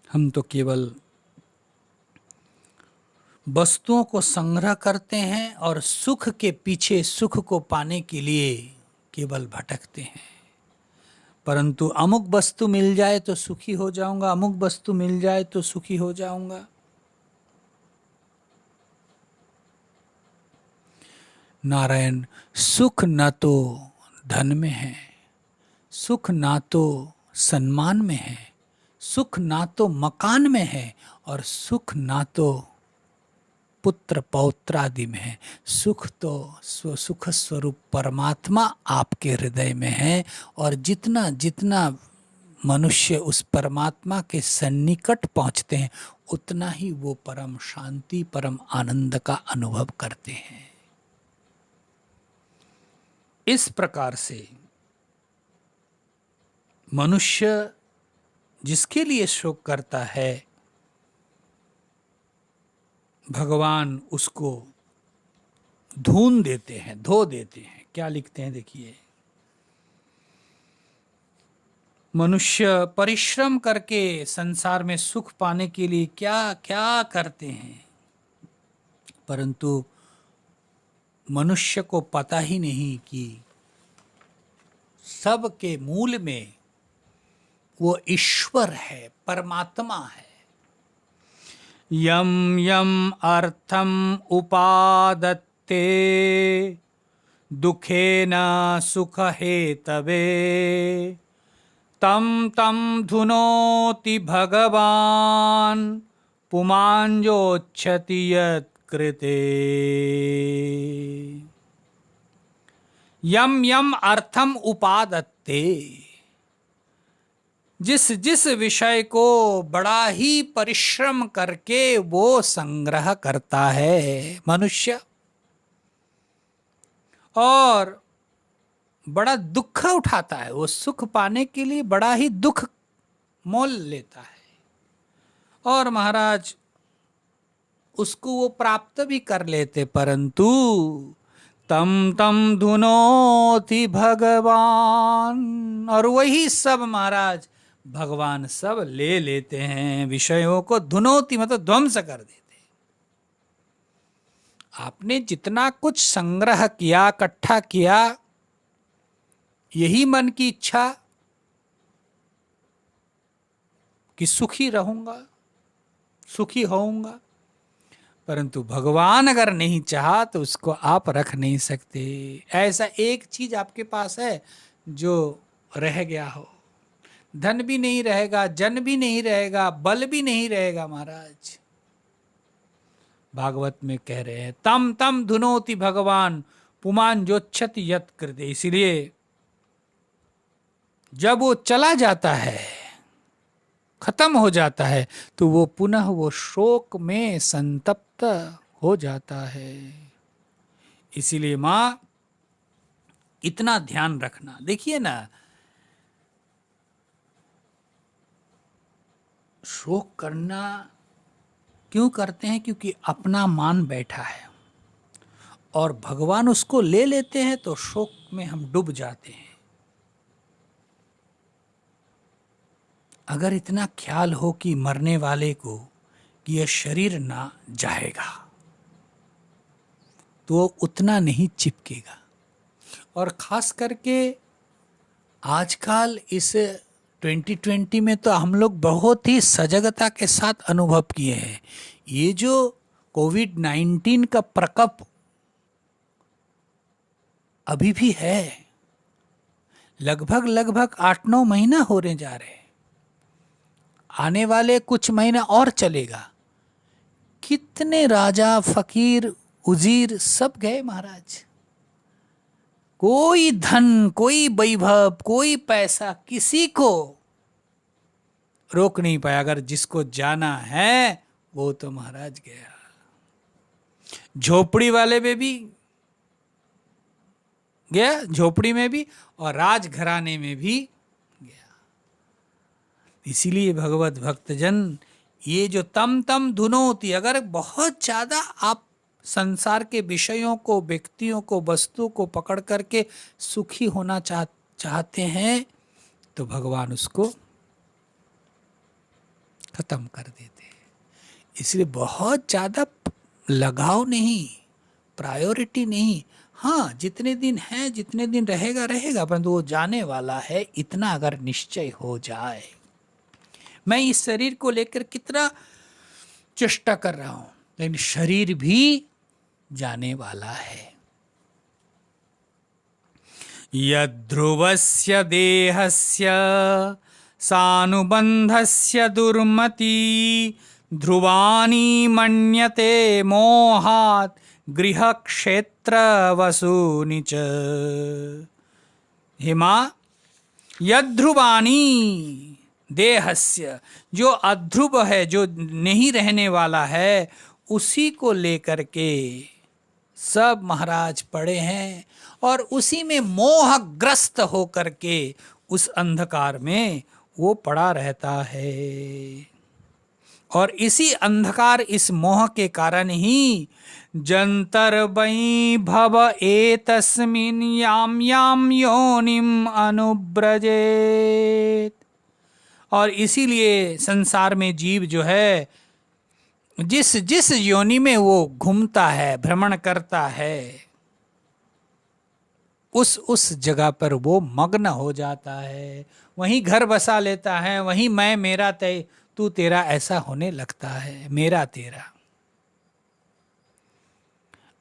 हम तो केवल वस्तुओं को संग्रह करते हैं और सुख के पीछे, सुख को पाने के लिए केवल भटकते हैं। परंतु अमुक वस्तु मिल जाए तो सुखी हो जाऊंगा, अमुक वस्तु मिल जाए तो सुखी हो जाऊंगा। नारायण, सुख न तो धन में है, सुख ना तो सम्मान में है, सुख ना तो मकान में है, और सुख ना तो पुत्र पौत्र आदि में है। सुख तो सुख स्वरूप परमात्मा आपके हृदय में है। और जितना जितना मनुष्य उस परमात्मा के सन्निकट पहुंचते हैं, उतना ही वो परम शांति, परम आनंद का अनुभव करते हैं। इस प्रकार से मनुष्य जिसके लिए शोक करता है, भगवान उसको धून देते हैं, धो देते हैं। क्या लिखते हैं देखिए, मनुष्य परिश्रम करके संसार में सुख पाने के लिए क्या क्या करते हैं, परंतु मनुष्य को पता ही नहीं कि सब के मूल में वो ईश्वर है, परमात्मा है। यम यम अर्थम उपादत्ते दुखेन सुख हेतवे तम तम धुनोति भगवान पुमांजोच्छति यत्कृते। यम यम अर्थम उपादत्ते, जिस जिस विषय को बड़ा ही परिश्रम करके वो संग्रह करता है मनुष्य, और बड़ा दुख उठाता है, वो सुख पाने के लिए बड़ा ही दुख मोल लेता है, और महाराज उसको वो प्राप्त भी कर लेते, परंतु तम तम धुनोति भगवान, और वही सब महाराज भगवान सब ले लेते हैं विषयों को। धुनोति मतलब ध्वंस कर देते। आपने जितना कुछ संग्रह किया, इकट्ठा किया, यही मन की इच्छा कि सुखी रहूंगा, सुखी होऊंगा, परंतु भगवान अगर नहीं चाहा तो उसको आप रख नहीं सकते। ऐसा एक चीज आपके पास है जो रह गया हो, धन भी नहीं रहेगा, जन भी नहीं रहेगा, बल भी नहीं रहेगा। महाराज भागवत में कह रहे हैं तम तम धुनोति भगवान पुमान जोच्छति यत् कृते। इसलिए जब वो चला जाता है, खत्म हो जाता है, तो वो पुनः वो शोक में संतप्त हो जाता है। इसीलिए मां इतना ध्यान रखना। देखिए ना, शोक करना क्यों करते हैं? क्योंकि अपना मान बैठा है और भगवान उसको ले लेते हैं, तो शोक में हम डूब जाते हैं। अगर इतना ख्याल हो कि मरने वाले को कि यह शरीर ना जाएगा, तो वो उतना नहीं चिपकेगा। और खास करके आजकल इस 2020 में तो हम लोग बहुत ही सजगता के साथ अनुभव किए हैं। ये जो कोविड-19 का प्रकोप अभी भी है, लगभग 8-9 महीना होने जा रहे हैं, आने वाले कुछ महीना और चलेगा। कितने राजा, फकीर, उजीर सब गए महाराज। कोई धन, कोई वैभव, कोई पैसा किसी को रोक नहीं पाया। अगर जिसको जाना है वो तो महाराज गया। झोपड़ी वाले में भी गया, झोपड़ी में भी, और राजघराने में भी गया। इसीलिए भगवत भक्तजन, ये जो तम तम धुनोति, अगर बहुत ज्यादा आप संसार के विषयों को, व्यक्तियों को, वस्तु को पकड़ करके सुखी होना चाहते हैं, तो भगवान उसको खत्म कर देते हैं। इसलिए बहुत ज्यादा लगाव नहीं, प्रायोरिटी नहीं। हाँ, जितने दिन है, जितने दिन रहेगा रहेगा, परंतु वो जाने वाला है, इतना अगर निश्चय हो जाए। मैं इस शरीर को लेकर कितना चेष्टा कर रहा हूं, लेकिन शरीर भी जाने वाला है। यद्ध्रुवस्य देहस्य सानुबंधस्य दुर्मति ध्रुवानी मन्यते मोहात् गृह क्षेत्र वसूनि च। हिमा यद्ध्रुवानी देहस्य, जो अध्रुव है, जो नहीं रहने वाला है, उसी को लेकर के सब महाराज पड़े हैं, और उसी में मोहग्रस्त होकर के उस अंधकार में वो पड़ा रहता है। और इसी अंधकार, इस मोह के कारण ही जंतर वै भव एतस्मिन् याम याम योनिम अनुब्रजेत। और इसीलिए संसार में जीव जो है, जिस जिस योनि में वो घूमता है, भ्रमण करता है, उस जगह पर वो मग्न हो जाता है, वहीं घर बसा लेता है, वहीं मैं मेरा तय तू तेरा ऐसा होने लगता है, मेरा तेरा।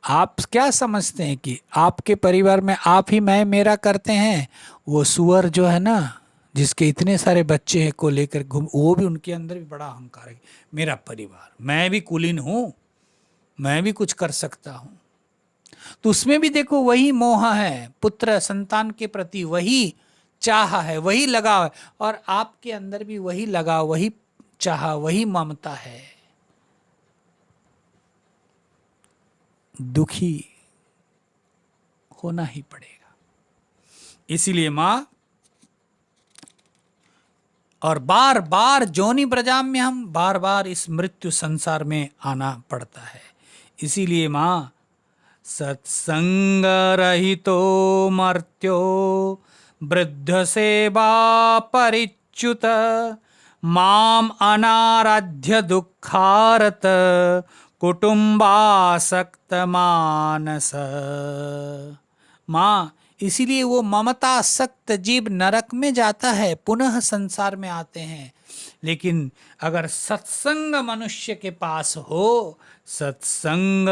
आप क्या समझते हैं कि आपके परिवार में आप ही मैं मेरा करते हैं? वो सुअर जो है ना, जिसके इतने सारे बच्चे हैं को लेकर घूम, वो भी उनके अंदर भी बड़ा अहंकार है, मेरा परिवार, मैं भी कुलीन हूं, मैं भी कुछ कर सकता हूं। तो उसमें भी देखो वही मोह है, पुत्र संतान के प्रति वही चाह है, वही लगाव है, और आपके अंदर भी वही लगाव, वही चाह, वही ममता है। दुखी होना ही पड़ेगा। इसीलिए मां, और बार बार जोनि ब्रजाम में हम बार बार इस मृत्यु संसार में आना पड़ता है। इसीलिए मां, सत्संग रहितो मर्त्यो वृद्ध सेवा परिच्युत माम अनाराध्य दुखारत कुटुंबासक्त मानस। मां, इसीलिए वो ममतासक्त जीव नरक में जाता है, पुनः संसार में आते हैं। लेकिन अगर सत्संग मनुष्य के पास हो, सत्संग,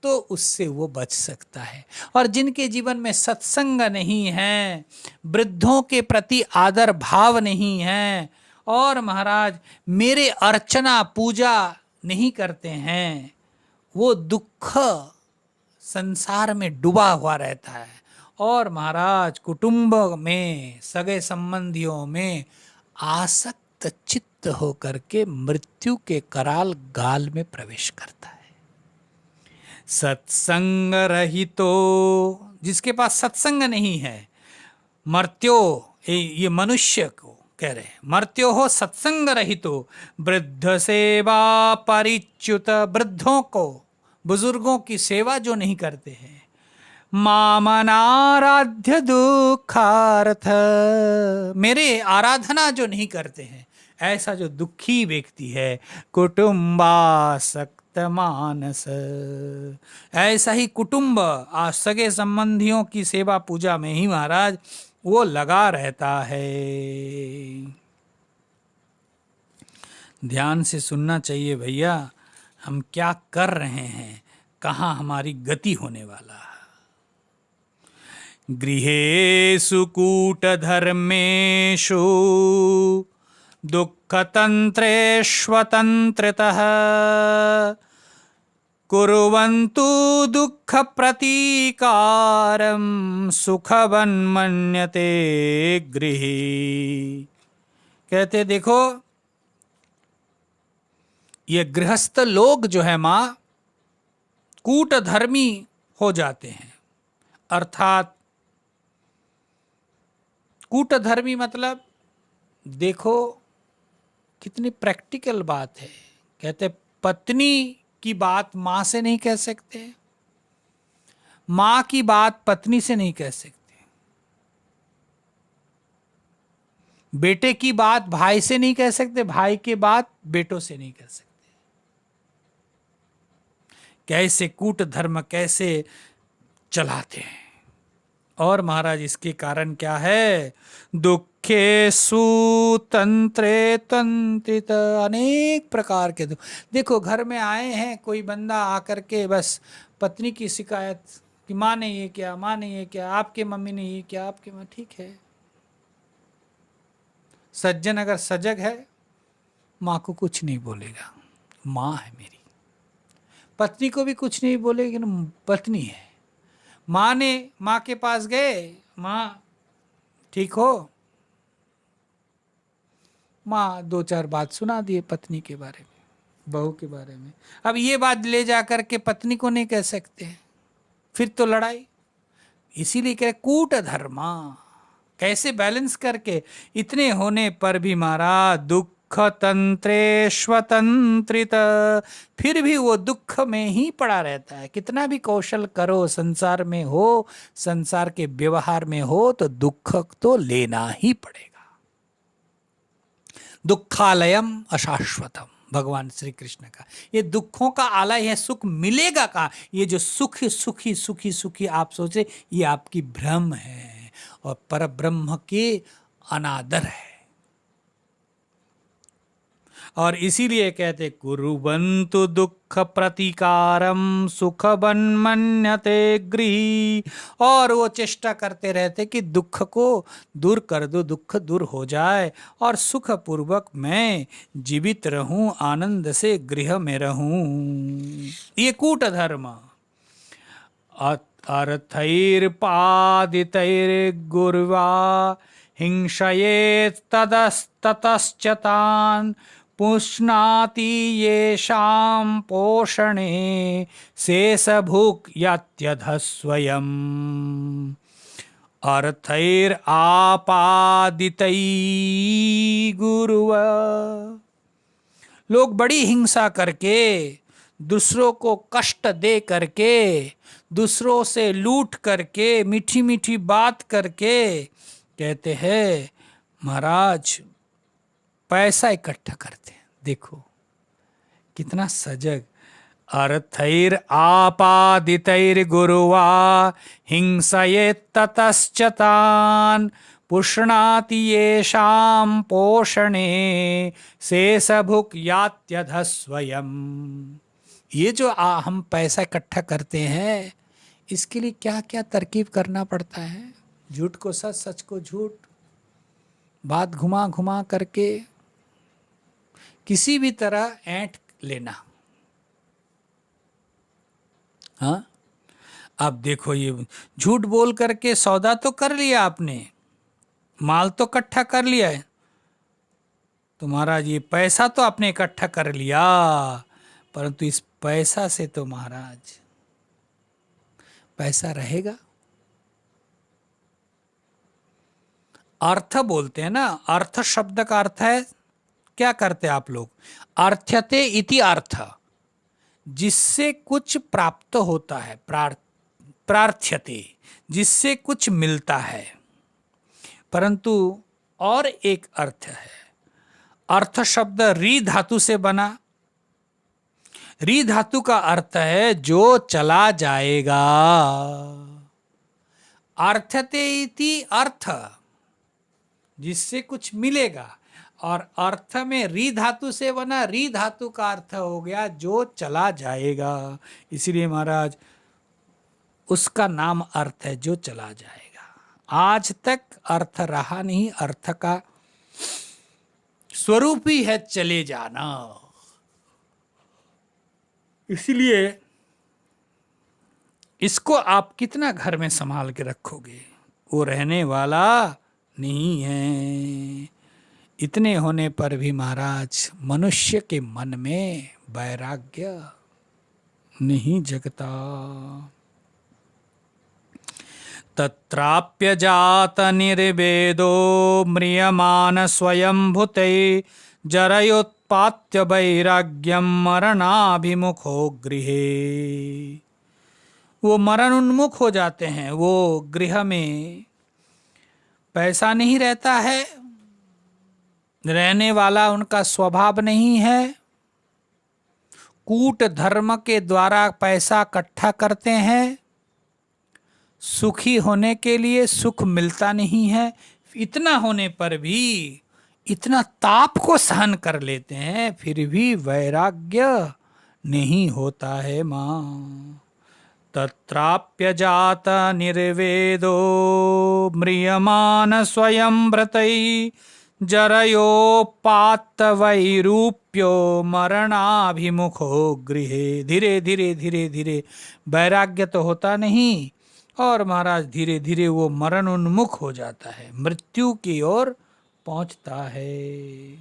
तो उससे वो बच सकता है। और जिनके जीवन में सत्संग नहीं है, वृद्धों के प्रति आदर भाव नहीं है, और महाराज मेरे अर्चना पूजा नहीं करते हैं, वो दुख संसार में डूबा हुआ रहता है। और महाराज कुटुंब में, सगे संबंधियों में आसक्त चित्त होकर के मृत्यु के कराल गाल में प्रवेश करता है। सत्संग रहितो, जिसके पास सत्संग नहीं है, मर्त्यो, ये मनुष्य को कह रहे हैं, मर्त्यो हो सत्संग रहितो वृद्ध सेवा परिच्युत, वृद्धों को, बुजुर्गों की सेवा जो नहीं करते हैं, मामनाराध्य दुखार्थ, मेरे आराधना जो नहीं करते हैं, ऐसा जो दुखी व्यक्ति है, कुटुंबासक्त मानस, ऐसा ही कुटुंब, सगे संबंधियों की सेवा पूजा में ही महाराज वो लगा रहता है। ध्यान से सुनना चाहिए भैया, हम क्या कर रहे हैं, कहाँ हमारी गति होने वाला है। गृहेषु कूटधर्मेषु दुःखतन्त्रेष्वतन्त्रितः कुर्वन्तु दुःखप्रतीकारं सुखवन्मन्यते गृही। कहते देखो, ये गृहस्थ लोग जो है मां, कूटधर्मी हो जाते हैं। अर्थात कूटधर्मी मतलब देखो कितनी प्रैक्टिकल बात है। कहते पत्नी की बात मां से नहीं कह सकते, मां की बात पत्नी से नहीं कह सकते, बेटे की बात भाई से नहीं कह सकते, भाई की बात बेटों से नहीं कह सकते। कैसे कूट धर्म कैसे चलाते हैं। और महाराज इसके कारण क्या है, दुखे सुतंत्रे तंत्रित, अनेक प्रकार के दुख। देखो घर में आए हैं, कोई बंदा आकर के बस पत्नी की शिकायत कि माँ ने ये किया, माँ ने ये किया, आपके मम्मी ने ये किया, आपके माँ, ठीक है। सज्जन अगर सजग है, माँ को कुछ नहीं बोलेगा, माँ है मेरी। पत्नी को भी कुछ नहीं बोलेगी ना, पत्नी है। माँ ने, माँ के पास गए, माँ ठीक हो, माँ दो चार बात सुना दिए पत्नी के बारे में, बहू के बारे में। अब ये बात ले जा करके पत्नी को नहीं कह सकते, फिर तो लड़ाई। इसीलिए कह कूट धर्मा, कैसे बैलेंस करके। इतने होने पर भी महाराज दुख तंत्रेष्वतंत्रित, फिर भी वो दुख में ही पड़ा रहता है। कितना भी कौशल करो, संसार में हो, संसार के व्यवहार में हो, तो दुख तो लेना ही पड़ेगा। दुखालयम अशाश्वतम, भगवान श्री कृष्ण का। ये दुखों का आलय है, सुख मिलेगा कहाँ? ये जो सुखी सुखी सुखी सुखी आप सोचे, ये आपकी भ्रम है और पर ब्रह्म के अनादर है। और इसीलिए कहते कुर्वन्तु दुख प्रतिकारम सुख मन्यते गृही। और वो चेष्टा करते रहते कि दुख को दूर कर दो, दुख दूर हो जाए और सुख पूर्वक मैं जीवित रहूं, आनंद से गृह में रहूं। ये कूट धर्म। अर्थैर्पादितैर्गुर्वा हिंसयेत् ततश्च तान् पुष्णाति येषां पोषणे शेषभुक् यत्यधः स्वयम्। अर्थैरापादितैर्गुर्वा, लोग बड़ी हिंसा करके, दूसरों को कष्ट दे करके, दूसरों से लूट करके, मीठी मीठी बात करके कहते हैं महाराज पैसा इकट्ठा करते हैं। देखो कितना सजग। अर्थैर आपादितैर्गुर्वा हिंसयेत् ततश्च तान् पुष्णाति येषां पोषणे शेषभुक् यात्यधः स्वयम्। ये जो हम पैसा इकट्ठा करते हैं, इसके लिए क्या क्या तरकीब करना पड़ता है। झूठ को सच, सच को झूठ, बात घुमा घुमा करके किसी भी तरह ऐंठ लेना। हाँ, अब देखो ये झूठ बोल करके सौदा तो कर लिया आपने, माल तो इकट्ठा कर लिया है, तो महाराज ये पैसा तो आपने इकट्ठा कर लिया, परंतु इस पैसा से तो महाराज पैसा रहेगा। अर्थ बोलते हैं ना, अर्थ शब्द का अर्थ है, क्या करते आप लोग? अर्थ्यते इति अर्थ, जिससे कुछ प्राप्त होता है, प्रार्थ्यते, जिससे कुछ मिलता है। परंतु और एक अर्थ है, अर्थ शब्द री धातु से बना। री धातु का अर्थ है जो चला जाएगा। अर्थते इति अर्थ, जिससे कुछ मिलेगा, और अर्थ में री धातु से बना, री धातु का अर्थ हो गया जो चला जाएगा। इसलिए महाराज उसका नाम अर्थ है जो चला जाएगा। आज तक अर्थ रहा नहीं, अर्थ का स्वरूप ही है चले जाना। इसलिए इसको आप कितना घर में संभाल के रखोगे, वो रहने वाला नहीं है। इतने होने पर भी महाराज मनुष्य के मन में वैराग्य नहीं जगता। तत्राप्य जात निर्वेदो म्रियमान स्वयंभूते जरयोत्पात्य वैराग्यम मरणाभिमुखो गृहे। वो मरण उन्मुख हो जाते हैं, वो गृह में पैसा नहीं रहता है, रहने वाला उनका स्वभाव नहीं है, कूट धर्म के द्वारा पैसा इकट्ठा करते हैं, सुखी होने के लिए सुख मिलता नहीं है। इतना होने पर भी इतना ताप को सहन कर लेते हैं, फिर भी वैराग्य नहीं होता है माँ। तत्राप्य जात निर्वेदो म्रियमान स्वयं व्रतै जरयोपात्त वैरूप्यो मरणाभिमुखो गृहे। धीरे धीरे धीरे धीरे वैराग्य तो होता नहीं, और महाराज धीरे धीरे वो मरण उन्मुख हो जाता है, मृत्यु की ओर पहुंचता है।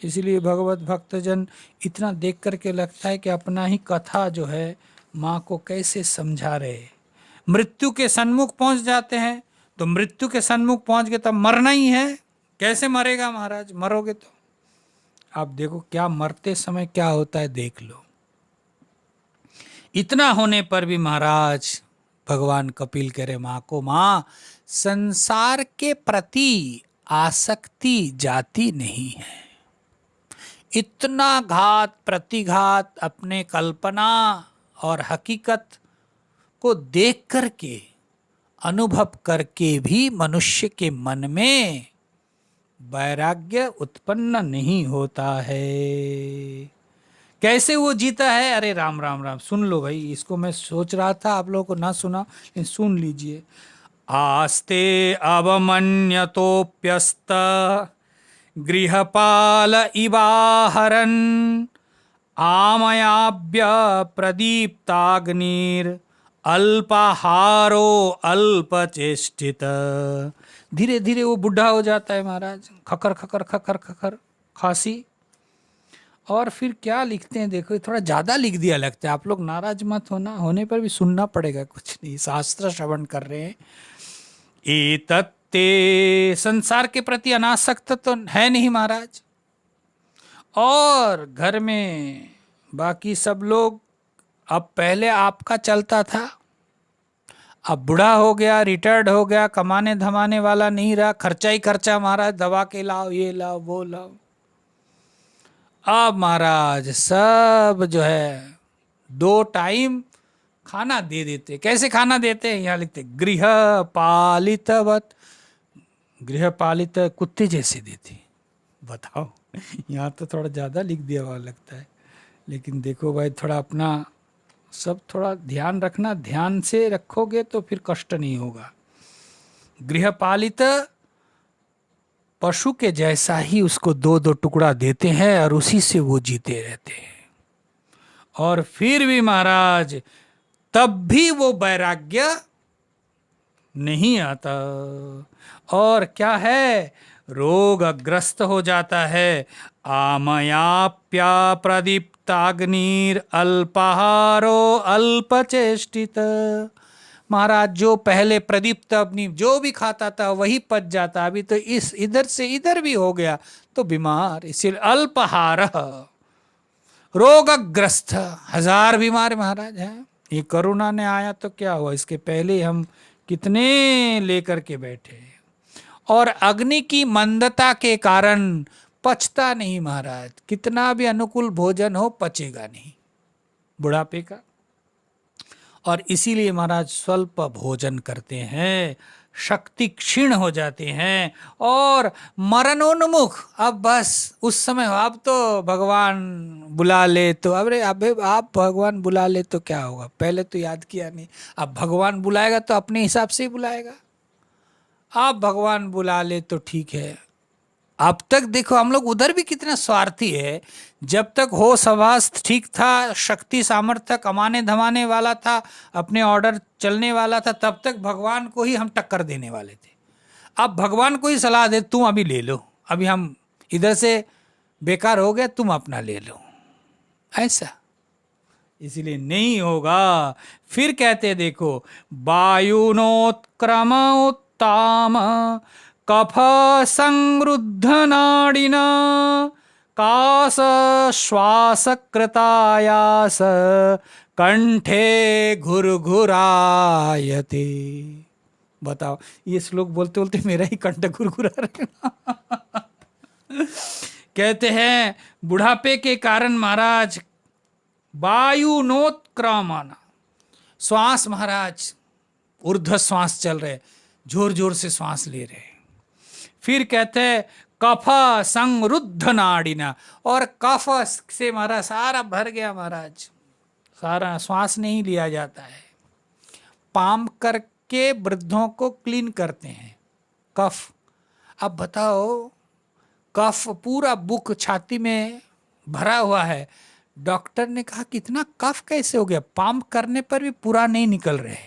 इसलिए भगवत भक्तजन इतना देख करके लगता है कि अपना ही कथा जो है माँ को कैसे समझा रहे। मृत्यु के सन्मुख पहुंच जाते हैं, तो मृत्यु के सन्मुख पहुंच गए तब मरना ही है। कैसे मरेगा महाराज? मरोगे तो आप देखो क्या मरते समय क्या होता है, देख लो। इतना होने पर भी महाराज भगवान कपिल कह रहे माँ को, माँ संसार के प्रति आसक्ति जाती नहीं है। इतना घात प्रतिघात अपने कल्पना और हकीकत को देख करके, अनुभव करके भी मनुष्य के मन में वैराग्य उत्पन्न नहीं होता है। कैसे वो जीता है? अरे राम राम राम, सुन लो भाई, इसको मैं सोच रहा था आप लोगों को ना सुना, लेकिन सुन लीजिए। आस्ते अवमन्यतोप्यस्त गृहपाल इवाहरन् आमयाभ्य प्रदीप्ताग्निर अल्पाहारो अल्पचेष्टित। धीरे धीरे वो बुढ़ा हो जाता है महाराज, खकर खकर खकर खकर खांसी। और फिर क्या लिखते हैं देखो, थोड़ा ज़्यादा लिख दिया लगता है, आप लोग नाराज मत होना, होने पर भी सुनना पड़ेगा, कुछ नहीं, शास्त्र श्रवण कर रहे हैं। एतत्ते, संसार के प्रति अनासक्त तो है नहीं महाराज, और घर में बाकी सब लोग, अब पहले आपका चलता था, अब बूढ़ा हो गया, रिटायर्ड हो गया, कमाने धमाने वाला नहीं रहा, खर्चा ही खर्चा महाराज, दवा के लाओ, ये लाओ, वो लाओ। अब महाराज सब जो है 2 टाइम खाना दे देते। कैसे खाना देते हैं? यहाँ लिखते गृह पालितवत, गृह पालित कुत्ते जैसे देते। बताओ, यहाँ तो थोड़ा ज़्यादा लिख दिया हुआ लगता है, लेकिन देखो भाई, थोड़ा अपना सब थोड़ा ध्यान रखना, ध्यान से रखोगे तो फिर कष्ट नहीं होगा। गृहपालित पशु के जैसा ही उसको 2-2 टुकड़ा देते हैं और उसी से वो जीते रहते हैं। और फिर भी महाराज तब भी वो वैराग्य नहीं आता, और क्या है, रोगग्रस्त हो जाता है। आमयाप्या प्रदीप्ताग्निर अल्पाहारो अल्पचेष्टित। महाराज जो पहले प्रदीप्त अग्नि जो भी खाता था वही पच जाता, अभी तो इस इधर से इधर भी हो गया तो बीमार, इसीलिए अल्पहार रोगग्रस्त। 1000 बीमार महाराज हैं। ये कोरोना ने आया तो क्या हुआ, इसके पहले हम कितने लेकर के बैठे हैं। और अग्नि की मंदता के कारण पचता नहीं महाराज, कितना भी अनुकूल भोजन हो पचेगा नहीं बुढ़ापे का। और इसीलिए महाराज स्वल्प भोजन करते हैं, शक्ति क्षीण हो जाते हैं और मरणोन्मुख। अब बस उस समय अब तो भगवान बुला ले तो, अरे अबे आप भगवान बुला ले तो क्या होगा, पहले तो याद किया नहीं, अब भगवान बुलाएगा तो अपने हिसाब से ही बुलाएगा। आप भगवान बुला ले तो ठीक है। अब तक देखो हम लोग उधर भी कितना स्वार्थी है, जब तक हो सवास ठीक था, शक्ति सामर्थ्य कमाने धमाने वाला था, अपने ऑर्डर चलने वाला था, तब तक भगवान को ही हम टक्कर देने वाले थे। अब भगवान को ही सलाह दे, तुम अभी ले लो, अभी हम इधर से बेकार हो गए, तुम अपना ले लो, ऐसा। इसीलिए नहीं होगा। फिर कहते देखो, वायुनोत्क्रम उत्ताम कफ संरुद्ध नाड़िना कास श्वास कृतायास कंठे घुरघुरायते। बताओ, ये श्लोक बोलते बोलते मेरा ही कंठ घुरघुरा रहा। कहते हैं बुढ़ापे के कारण महाराज वायु नोत्क्रमण, श्वास महाराज ऊर्ध्व श्वास चल रहे, जोर जोर से श्वास ले रहे। फिर कहते हैं कफ संरुद्ध नाड़िना, और कफ से महाराज सारा भर गया महाराज, सारा श्वास नहीं लिया जाता है। पाम करके वृद्धों को क्लीन करते हैं कफ। अब बताओ, कफ पूरा बुक छाती में भरा हुआ है, डॉक्टर ने कहा कितना कफ कैसे हो गया, पाम करने पर भी पूरा नहीं निकल रहे।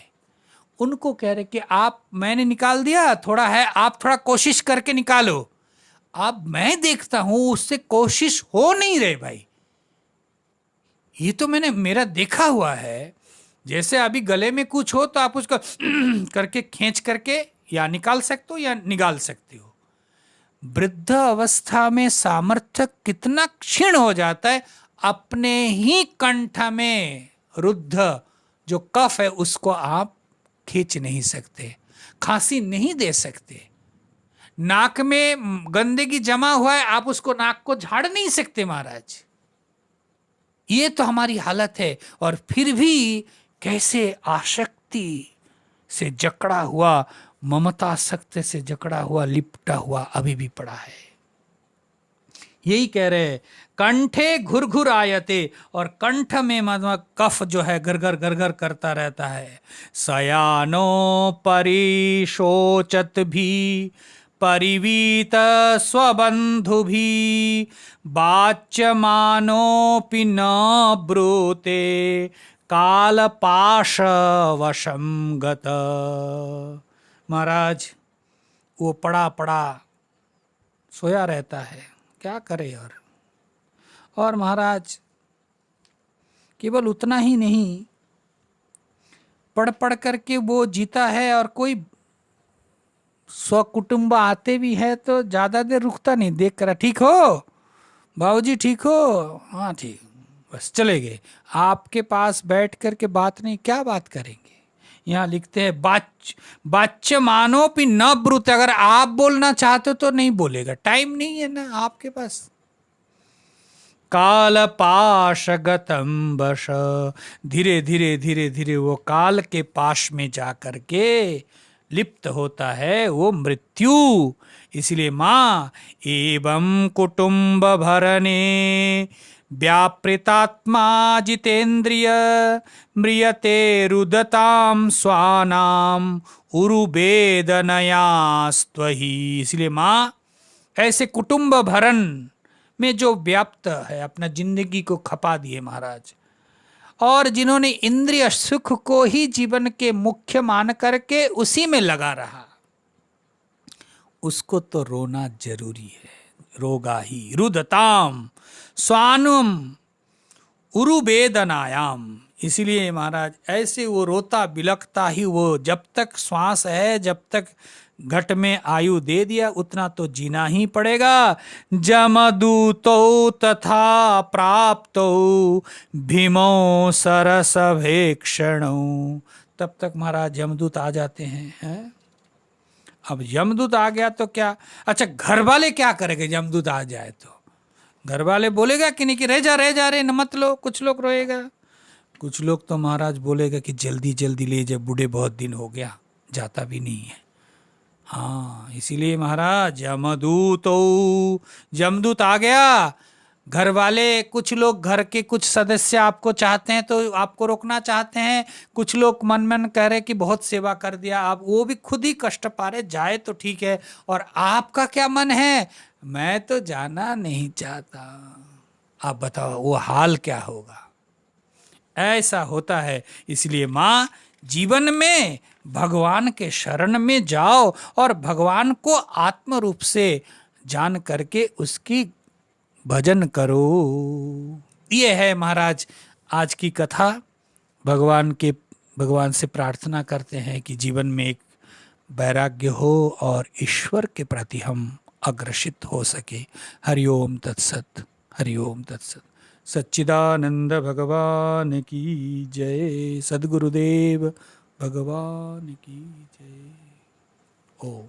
उनको कह रहे कि आप, मैंने निकाल दिया, थोड़ा है, आप थोड़ा कोशिश करके निकालो। अब मैं देखता हूं उससे कोशिश हो नहीं रहे भाई, ये तो मैंने मेरा देखा हुआ है। जैसे अभी गले में कुछ हो तो आप उसको करके खींच करके या निकाल सकते हो या निकाल सकते हो। वृद्ध अवस्था में सामर्थ्य कितना क्षीण हो जाता है, अपने ही कंठ में रुद्ध जो कफ है उसको आप खींच नहीं सकते, खांसी नहीं दे सकते, नाक में गंदगी जमा हुआ है, आप उसको नाक को झाड़ नहीं सकते महाराज। ये तो हमारी हालत है। और फिर भी कैसे आसक्ति से जकड़ा हुआ, ममतासक्त से जकड़ा हुआ, लिपटा हुआ अभी भी पड़ा है। यही कह रहे हैं, कंठे घुर घुर आयते, और कंठ में मतलब कफ जो है गरगर गरगर करता रहता है। सयानो परिशोचत भी परिवीत स्वबंधु भी वाच्यमानोपि न ब्रूते काल पाश वशम गत। महाराज वो पड़ा पड़ा सोया रहता है, क्या करे। और महाराज केवल उतना ही नहीं, पढ़ पढ़ करके वो जीता है, और कोई स्वकुटुंब आते भी है तो ज्यादा देर रुकता नहीं, देख कर ठीक हो बाबूजी, ठीक हो, हाँ ठीक, बस चले गए। आपके पास बैठ करके बात नहीं, क्या बात करेंगे। यहाँ लिखते हैं बाच्य मानो भी न ब्रुत, अगर आप बोलना चाहते हो तो नहीं बोलेगा, टाइम नहीं है ना आपके पास। काल पाश गतम बश, धीरे धीरे धीरे धीरे वो काल के पाश में जा करके लिप्त होता है वो मृत्यु। इसलिए माँ एवं कुटुंब भरने व्यापृतात्मा जितेंद्रिय म्रियते रुदताम स्वानाम उरुवेदनयास्त्वहि। इसलिए माँ ऐसे कुटुंब भरण में जो व्याप्त है, अपना जिंदगी को खपा दिए महाराज, और जिन्होंने इंद्रिय सुख को ही जीवन के मुख्य मान करके उसी में लगा रहा, उसको तो रोना जरूरी है, रोगा ही। रुदताम स्वानुम उरुवेदनायाम। इसीलिए महाराज ऐसे वो रोता बिलखता ही, वो जब तक श्वास है, जब तक घट में आयु दे दिया उतना तो जीना ही पड़ेगा। जमदूतो तथा प्राप्तो भीमो सरस भेक्षणो। तब तक महाराज यमदूत आ जाते हैं। अब यमदूत आ गया तो क्या, अच्छा घर वाले क्या करेंगे यमदूत आ जाए तो? घर वाले बोलेगा कि नहीं कि रह जा रे न मत लो। कुछ लोग रोएगा, कुछ लोग तो महाराज बोलेगा कि जल्दी जल्दी ले जा, बूढ़े बहुत दिन हो गया, जाता भी नहीं है। हाँ, इसीलिए महाराज यमदूत आ गया। घर वाले, कुछ लोग घर के कुछ सदस्य आपको चाहते हैं तो आपको रोकना चाहते हैं, कुछ लोग मन मन कह रहे कि बहुत सेवा कर दिया, आप वो भी खुद ही कष्ट पा रहे, जाए तो ठीक है, और आपका क्या मन है, मैं तो जाना नहीं चाहता। आप बताओ वो हाल क्या होगा। ऐसा होता है। इसलिए माँ जीवन में भगवान के शरण में जाओ और भगवान को आत्म रूप से जान करके उसकी भजन करो। ये है महाराज आज की कथा। भगवान से प्रार्थना करते हैं कि जीवन में एक वैराग्य हो और ईश्वर के प्रति हम अग्रसित हो सके। हरिओम तत्सत, हरिओम तत्सत। सच्चिदानंद भगवान की जय। सद्गुरुदेव भगवान की जय। ओम।